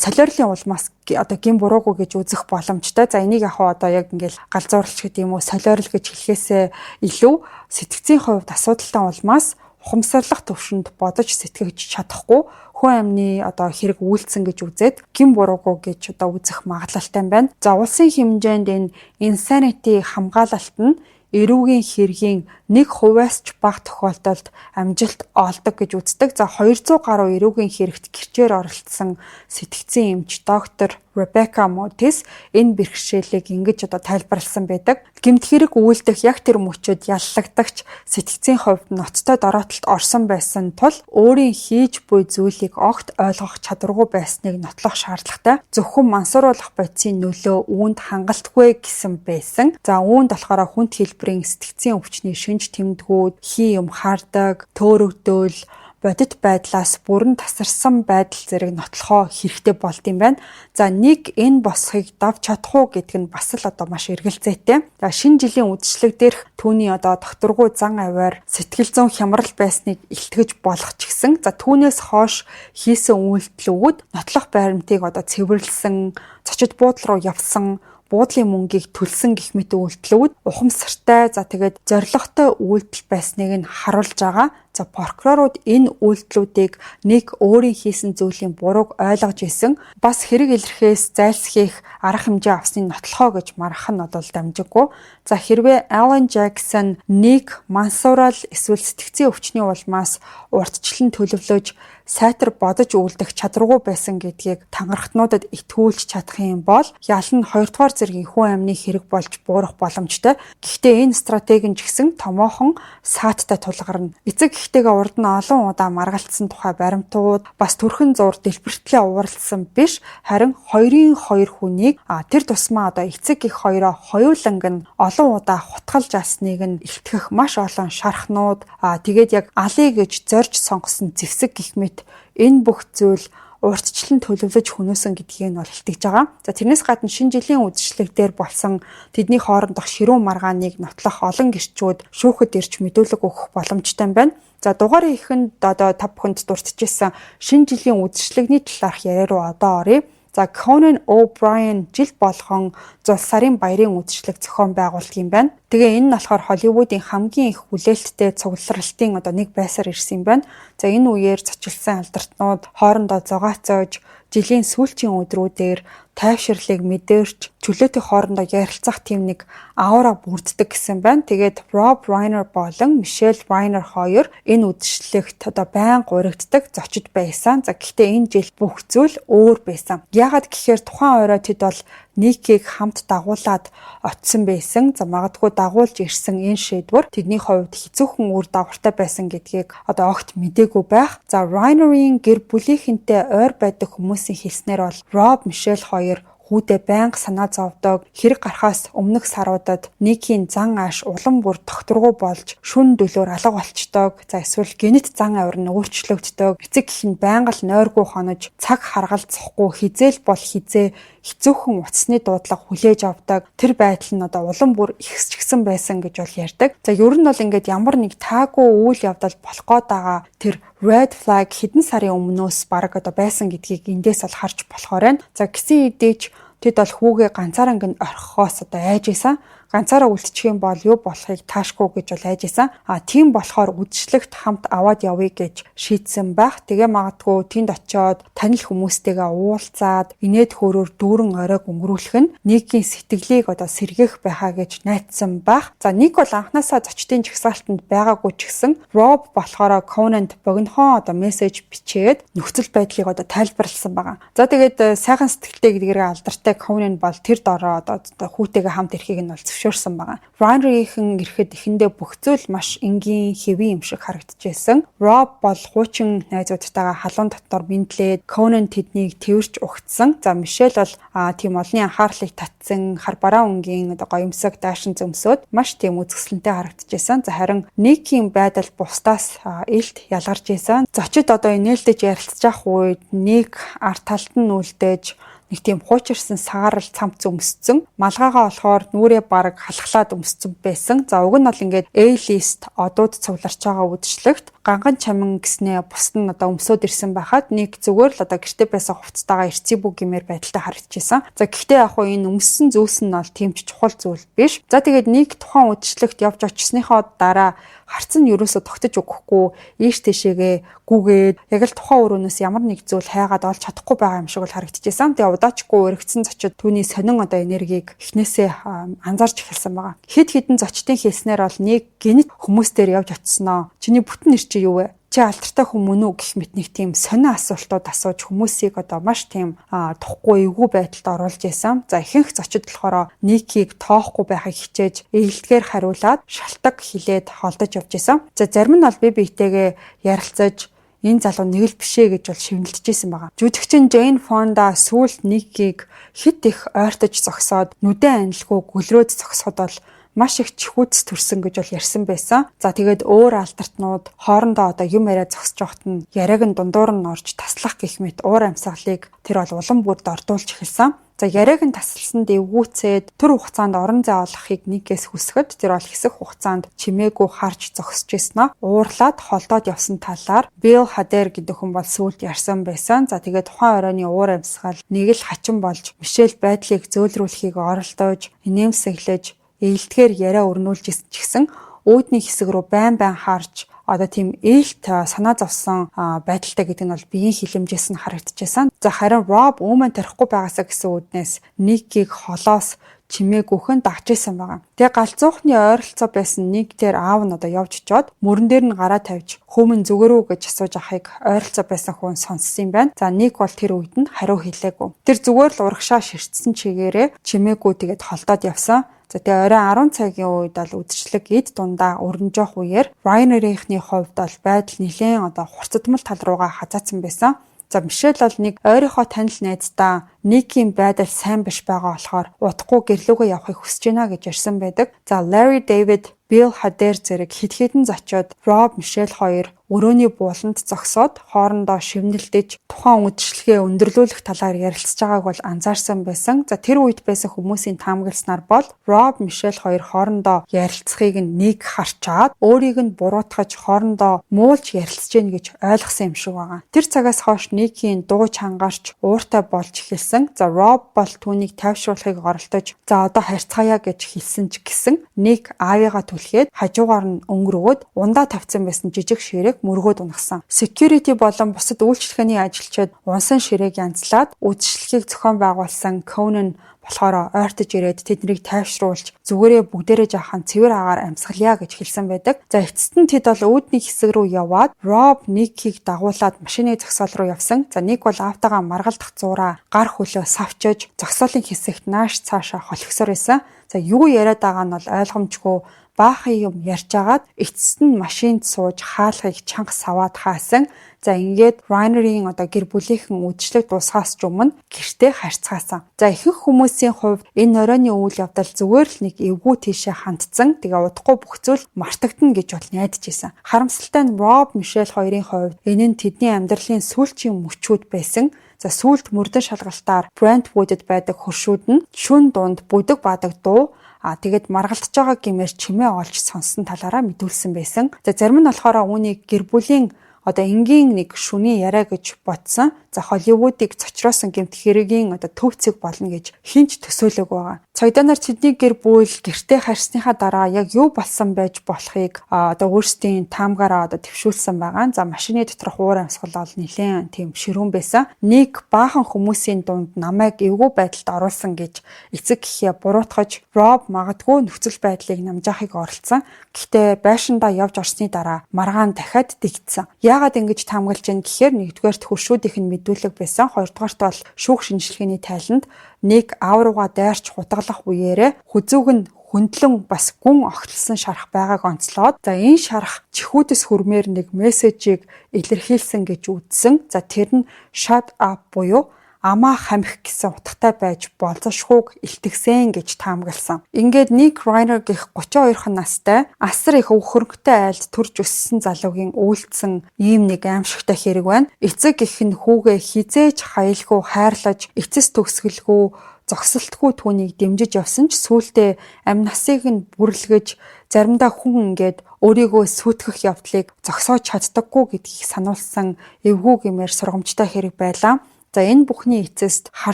солиорлын улмаас гин буруугүй гэж үзэх боломжтой. За энийг яг ингээл галзуурлч гэдэг юм уу, солиорл гэж хэлэхээсээ илүү сэтгцийн хувьд асуудалтай улмаас ухамсарлах төвшөнд бодож сэтгэж чадахгүй хүн амны хэрэг үйлцэн гэж үзээд гин буруугүй гэж үзэх магадлалтай юм байна. За улсын хэмжээнд энэ insanity хамгаалалт нь эрүүгийн хэргийн 1%-аас ч бага тохиолдолд амжилт олдог гэж үздэг. За 200 гаруй эрүүгийн хэрэгт гэрчээр оролцсон сэтгцийн эмч доктор Ребека Мотис энэ бэрхшээлийг ингэж тайлбарласан байдаг. Гэмт хэрэг үйлдэх яг тэр мөчөд яллагдагч сэтгцийн хувьд ноцтой дороотолд орсон байсан тул өөрийн хийж буй зүйлийг огт ойлгох чадваргүй байсныг нотлох шаардлагатай. Зөвхөн мансууруулах бодисын нөлөө үүнд хангалтгүй гэсэн байсан. За үүнд болохоор хүнд хэлбэрийн сэтгцийн өвчний шинж тэмдгүүд, хий юм хардаг, төөрөгдөөл, бодит байдлаас бүрэн тасарсан байдал зэрэг нотлохоо хэрэгтэй болд юм байна. За нэг энэ босхийг давж чадах уу гэдэг нь бас л маш эргэлзээтэй. За шинэ жилийн үдшилэг дээрх түүний докторгүй зан аваар сэтгэл зүйн хямрал байсныг илтгэж болох ч гэсэн за түүнээс хойш хийсэн үйлдэлүүд нотлох баримтыг цэвэрлсэн, цочид буудлын руу явсан, буудлын мөнгийг төлсөн гэх мэт үйлдэлүүд ухамсартай, за тэгээд зоригтой үйлдэл байсныг нь харуулж байгаа. За прокурорууд энэ үйлдэлүүдийг нэг өөрийн хийсэн зүйлийн бурууг ойлгож исэн, бас хэрэг илэрхээс зайлсхийх арга хэмжээ авсныг нотлохоо гэж марах нь дамжиггүй. За хэрвээ Алан Жаксон нэг мансуурал эсвэл сэтгцийн өвчний улмаас урьдчилан төлөвлөж сайтар бодож үлдэх чадваргүй байсан гэдгийг тангархтнуудад итгүүлж чадах юм бол ял нь 2 дугаар зэргийн хүн амны хэрэг болж буурах боломжтой. Гэхдээ энэ стратеги нь ч гэсэн томоохон сааттай тулгарна. Эцэг ихтэйгээ урд нь олон удаа маргалцсан тухай баримтууд, бас төрхөн зур дэлбэртлээ ууралсан биш, харин 2-ын 2 хүнийг тэр тусмаа эцэг их хоёроо хоёуланг нь олон удаа хутгалж алсныг нь илтгэх маш олон шархнууд, тэгээд яг алий гэж зорж сонгосон зэвсэг гэх мэт энэ бүх зүйл урьдчилан төлөвлөж хүнөөсөн гэдгийг нь илтгэж байгаа. За тэрнээс гадна шинэ жилийн үдшилэг дээр болсон тэдний хоорондох ширүүн маргааныг нотлох олон гэрчүүд шүүхэд ирж мэдүүлэг өгөх боломжтой юм байна. За дугаарыг ихэнд та бүхэнд дурдчихсан шинэ жилийн үдшилэгний талаарх яриа руу одоо оръё. За Conan O'Brien жил болгон зул сарын баярын үдшилэг зохион байгуулдаг юм байна. Тэгээ энэ нь болохоор Холливуудын хамгийн их хүлээлттэй цугларалтын нэг байсаар ирсэн юм байна. За энэ үеэр зочилсан алдартнууд хоорондоо зугаацоож жилийн сүүлчийн өдрүүдээр тайвширлыг мэдэрч чөлөөтэй хоорондоо ярилцах тийм нэг аура бүрддэг гэсэн байна. Тэгээд Rob Reiner болон Michelle Reiner хоёр энэ үдшилэгт байнга урагддаг зочид байсан. За гэхдээ энэ жил бүх зүйл өөр байсан. Яагаад гэхээр тухайн орой тэд бол Никийг хамт дагуулад очсон байсан. За магадгүй дагуулж ирсэн энэ шийдвэр тэдний хувьд хэцүүхэн үр дагавартай байсан гэдгийг огт мэдээгүй байх. За Reiner-ийн гэр бүлийнхэнтэй ойр байдаг хүмүүсийн хэлснээр бол Rob, Michelle хоёр хүүдээ байнга санаа зовдог, хэрэг гарахаас өмнөх саруудад Никийн зан ааш улам бүр докторгүй болж шүн дөлөөр алга болчдог. За эсвэл генет зан авир нь өөрчлөгддөг. Эцэг гэх нь байнга л нойргүй хонож, цаг харгалзахгүй хизээл бол хизээ хэцүүхэн утасны дуудлага хүлээж авдаг. Тэр байдал нь одоо улам бүр ихсчихсэн байсан гэж бол ярьдаг. За ер нь бол ингээд ямар нэг таагүй үйл явдал болох гээд байгаа тэр red flag хэдэн сарын өмнөөс баг одоо байсан гэдгийг эндээс бол харж болохоор байна. За гисэн хэдийч тэд бол хүүгээ ганцаараа ингээд орхихоос одоо айж исэн. Ганцаараа үлдчих юм бол юу болохыг таашгүй гэж бол айж исэн. Тийм болохоор үдшилтэд хамт аваад явъя гэж шийдсэн байх. Тэгээ магадгүй тэнд очиод танил хүмүүстэйгээ уулзаад инээд хөөрөөр дүүрэн оройг өнгөрүүлэх нь Никийн сэтгэлийг одоо сэргээх байхаа гэж найдсан байх. За Ник бол анханасаа зочдын жагсаалтанд байгаагүй ч гэсэн Роб болохоор Конанд богинохон одоо мессеж бичээд нөхцөл байдлыг одоо тайлбарласан байгаа. За тэгээд сайхан сэтгэлтэй гэдгээрээ алдартай Конанд бол тэр дороо одоо хүүтэйгээ хамт ирэхийг нь бол зөвшөөрсөн байгаа. Ryan-ийн ирэхэд эхэндээ бүх зүйл маш энгийн хэвийн юм шиг харагдчихсэн. Rob бол хуучин найзуудтайгаа халуун дотор бинтлээд Conan тэднийг тэрвэрч угтсан. За Мишель бол тийм олонний анхаарлыг татсан хар бараа өнгийн одоо гоёмсог даашин зөмсөд маш тийм үзэсгэлэнтэй харагдчихсан. За харин Никийн байдал бусдаас илт ялгарч исэн. Зочид одоо инээлдэж ярилцж явах үед Ник арт талд нь үлдээж нэг тийм хуучирсан саарал цамц өмссөн. Малгайгаа болохоор нүрээ бараг халахлаад өмссөн байсан. За уг нь бол ингээд A-list одууд цугларч байгаа үдшилтэд ганган чамин гэснээ бусд нь одоо өмсөд ирсэн байхад нэг зүгээр л одоо гэрте байсан хувцастайгаа ирцээбүү гэмээр байдалтай харагдчихсан. За гэхдээ яг хуу энэ өмссөн зүйлс нь бол тийм ч чухал зүйл биш. За тэгээд нэг тухайн үдшилтэд явж очисныхоо дараа харц нь ерөөсө тогтож өгөхгүй ийш тийшээгээ гүгээд яг л тухайн өрөөнөөс ямар нэг зүйл хайгаад олж чадахгүй байгаа юм шиг бол харагдчихсан. Тэгээ удаачгүй өргөцсөн зочид түүний сонин одоо энергийг эхнээсээ анзаарч эхэлсэн байгаа. Хэд хэдэн зочдын хэлснээр бол нэг гинт хүмүүс дээр явж очисноо. Чиний бүтэн нэр чи юу вэ? Чи алдартай хүмүүс үү гэх мэт нэг тийм сонин асуултууд асууж хүмүүсийг одоо маш тийм тухгүй эвгүй байдалд оруулж исэн. За ихэнх зочид болохоор Никийг тоохгүй байхыг хичээж ээлдгээр хариулаад шалтак хилээд холдож явж исэн. За зарим нь бол бие биетэйгээ ярилцаж энэ залуу нэг л бишээ гэж бол шивнэлдэжсэн байгаа. Жүжигчин Jane Fonda сүүлд Никийг хит их ойртож зогсоод нүдэн анилгүй гөлрөөд зогсоход бол маш их чихүүц төрсөн гэж бол ярьсан байсан. За тэгээд өөр алдартнууд хоорондоо одоо юм яриа зогсож явахт нь яриаг нь дундуур нь орж таслах гэх мэт уур амьсгалыг тэр бол улам бүрд ордуулж эхэлсэн. За яриаг нь тасалсанд эвгүүцээд тэр хугацаанд орон зай олохыг Никээс хүсгэд тэр бол хэсэг хугацаанд чимээгүй харж зогсож ирсэн. Уурлаад холдоод явсан талаар Bill Hader гэдэг хүн бол сүүлд ярьсан байсан. За тэгээд тухайн оройны уур амьсгал нэг л хачин болж Мишель байдлыг зөөлрүүлэхийг оролдож инээмсэглэж ээлдгээр яриа өрнүүлж ч гэсэн үүдний хэсэг рүү байн харж одоо тийм ээлт санаа зовсон байдалтай гэдэг нь бол биеийн хилэмжээс нь харагдчихсан. За харин Rob өмнө тарихгүй байгаасаа гэсэн үднээс Никийг холоос чимээгүйхэн дагж исэн байгаа. Тэгээ галзуухны ойролцоо байсан нэг тэр аав нь одоо явж очиод мөрөн дээр нь гараа тавьж хөөмөн зүгээр үү гэж асууж ахыг ойролцоо байсан хүн сонссон юм байна. За Ник бол тэр үед нь хариу хэлээгүй. Тэр зүгээр л урагшаа ширтсэн чигээрээ чимээгүй тэгээд холдоод явсан. За тэгээ оройн 10 цагийн үед бол үдшилэг эд дундаа өрнөжөх үеэр Ryan-ийнхний хувьд бол байдал нэлээд одоо хурцдмал тал руугаа хазаацсан байсан. За Мишель бол нэг ойрынхоо танил найздаа Никийн байдал сайн биш байгаа болохоор удахгүй гэрлүүгээ явахыг хүсэж байна гэж ярьсан байдаг. За Larry David, Bill Hader зэрэг хэд хэдэн зочид Rob, Мишель хоёр өрөөний бууланд зогсоод хоорондоо шивнэлдэж тухайн үдшилгээ өндөрлүүлэх талаар ярилцж байгааг бол анзаарсан байсан. За тэр үед байсан хүмүүсийн таамагласнаар бол Rob, Мишель хоёр хоорондоо ярилцахыг Ник харчаад өөрийг нь буруутгаж хоорондоо муулж ярилцж гин гэж ойлгосон юм шиг байгаа. Тэр цагаас хойш Никийн дуу чангарч ууртай болж эхэлсэн. За Rob бол түүнийг тайвшруулахыг оролдож за одоо харьцгаая гэж хэлсэн ч гэсэн Ник аавыгаа түлхээд хажуугаар нь өнгөрөөд ундаа тавьсан байсан жижиг ширээг мөргөөд унагсан. Security болон бусад үйлчлэгээний ажилчид унсан ширээг янзлаад үдшилтийг зохион байгуулсан Conan болохоор ойртож ирээд тэднийг тайвшруулж зүгээрээ бүгдээрээ жаахан цэвэр агаар амьсгалъя гэж хэлсэн байдаг. За эцэст нь тэд бол үүдний хэсэг рүү яваад Rob Никийг дагуулад машины зогсоол руу явсан. За Ник бол автагаа маргалдах зураа гар хөлөө савчиж зогсоолын хэсэгт нааш цаашаа холхисоор байсан. За юу яриад байгаа нь бол ойлгомжгүй баахан юм ярьж агаад эцэст нь машинд сууж хаалхыг чанга саваад хаасан. За ингээд Ryan-ийн одоо гэр бүлийнхэн үдшилэг дуусгаас ч өмнө гэртээ харьцаасан. За ихэнх хүмүүсийн хувьд энэ оройны үйл явдал зүгээр л нэг эвгүй тийшээ хандсан. Тэгээ удахгүй бүх зүйл мартагдана гэж бол найдаж исэн. Харамсалтай нь Rob, Мишель хоёрын хувьд энэ нь тэдний амьдралын сүүлчийн мөчүүд байсан. За сүүлд мөрдөн шалгалтаар Brentwood-д байдаг хөршүүд нь шүн дунд бүдэг баадаг дуу тэгээд маргалтж байгаа гэмээр чимээ олж сонссон талаараа мэдүүлсэн байсан. За зарим нь болохоор үүнийг гэр бүлийн энгийн нэг шүний яриа гэж бодсон. За Холливуудыг цочроосон гэмт хэргийн төв цэг болно гэж хинч төсөөлөг байгаа. Цагдаа нар тэдний гэр бүл гэртээ харьсныхаа дараа яг юу болсон байж болохыг өөрсдийн таамгаараа төвшүүлсэн байгаа. За машины доторх уур амьсгал бол нэлээд тийм ширүүн байсан. Нэг баахан хүмүүсийн дунд намайг эвгүй байдалд оруулсан гэж эцэг эхээ буруутгаж Роб магадгүй нөхцөл байдлыг намжаахыг оролцсон. Гэхдээ байшиндаа явж орсны дараа маргаан дахиад дэгдсэн. Яагаад ингэж таамаглаж байна гэхээр нэгдүгээрт хөршүүдийнх нь мэдүүлэг байсан. Хоёрдугаарт бол шүүх шинжилгээний тайланд нэг аав руугаа дайрч хутгалах үеэрээ хүзүүг нь хөндлөн бас гүн огтлсон шарах байгааг онцлоод энэ шарах чихүүдээс хүрмээр нэг мессежийг илэрхийлсэн гэж үзсэн. За тэр нь shut up буюу амаа хамих гэсэн утгатай байж болзошгүйг илтгэсэн гэж таамагласан. Ингээд Ник Райнер гэх 32 настай асар их өвхөргтэй айлд төрж өссөн залуугийн үйлдсэн ийм нэг аимшигтай хэрэг байна. Эцэг эх нь хүүгээ хизээж хаялгүй хайрлаж, эцэс төгсгөлгүй зогсолтгүй түүнийг дэмжиж явсан ч сүүлдээ амь насыг нь бүрлгэж заримдаа хүн ингээд өөрийгөө сүйтгэх явдлыг зогсоож чаддаггүй гэдгийг сануулсан эвгүй гэмээр сургамжтай хэрэг байлаа. За энэ бүхний эцэст хар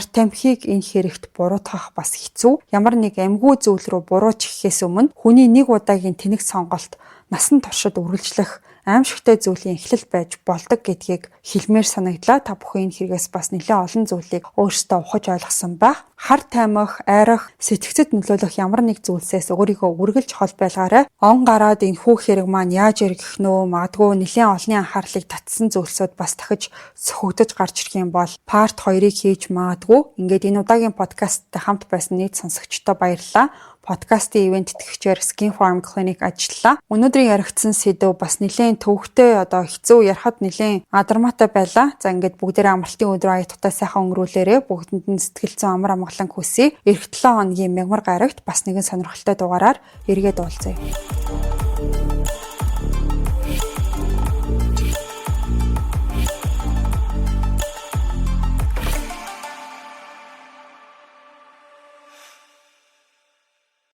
тамхиг энэ хэрэгт буруутгах бас хэцүү. Ямар нэг амьгүй зүйл рүү бурууч гэхээс өмнө хүний нэг удаагийн тэнэг сонголт насан туршид үргэлжлэх аимшигтай зүйлийн эхлэл байж болдог гэдгийг хэлмээр санагдлаа. Та бүхэн энэ хэрэгээс бас нэлээд олон зүйлийг өөрсдөө ухаж ойлгосон байх. Хар таймах, айрах, сэтгцэд нөлөөлөх ямар нэг зүйлсээс өөрийгөө үргэлж хол байлгаарай. Он гараад энэ хүү хэрэг маань яаж ирэх нөө магадгүй нэлээд олонний анхаарлыг татсан зүйлсүүд бас дахиж сөхөгдөж гарч ирэх юм бол part 2-ыг хийж магадгүй. Ингээд энэ удаагийн подкасттай хамт байсан нийт сонсогчдод баярлалаа. Подкастын ивент тэтгэгчээр Skin Farm Clinic ажиллаа. Өнөөдрийн яригдсан сэдв бас нэлээд төвөгтэй хэцүү ярахад нэлээд адармаатай байлаа. За ингээд бүгдээрээ амралтын өдрөө аятгатай сайхан өнгөрүүлээрэ бүгдэнд нь сэтгэл зүйн амар амгалан хүсье. Эх 7 хоногийн мягмар гарагт бас нэгэн сонирхолтой дугаараар эргээд уулзъя.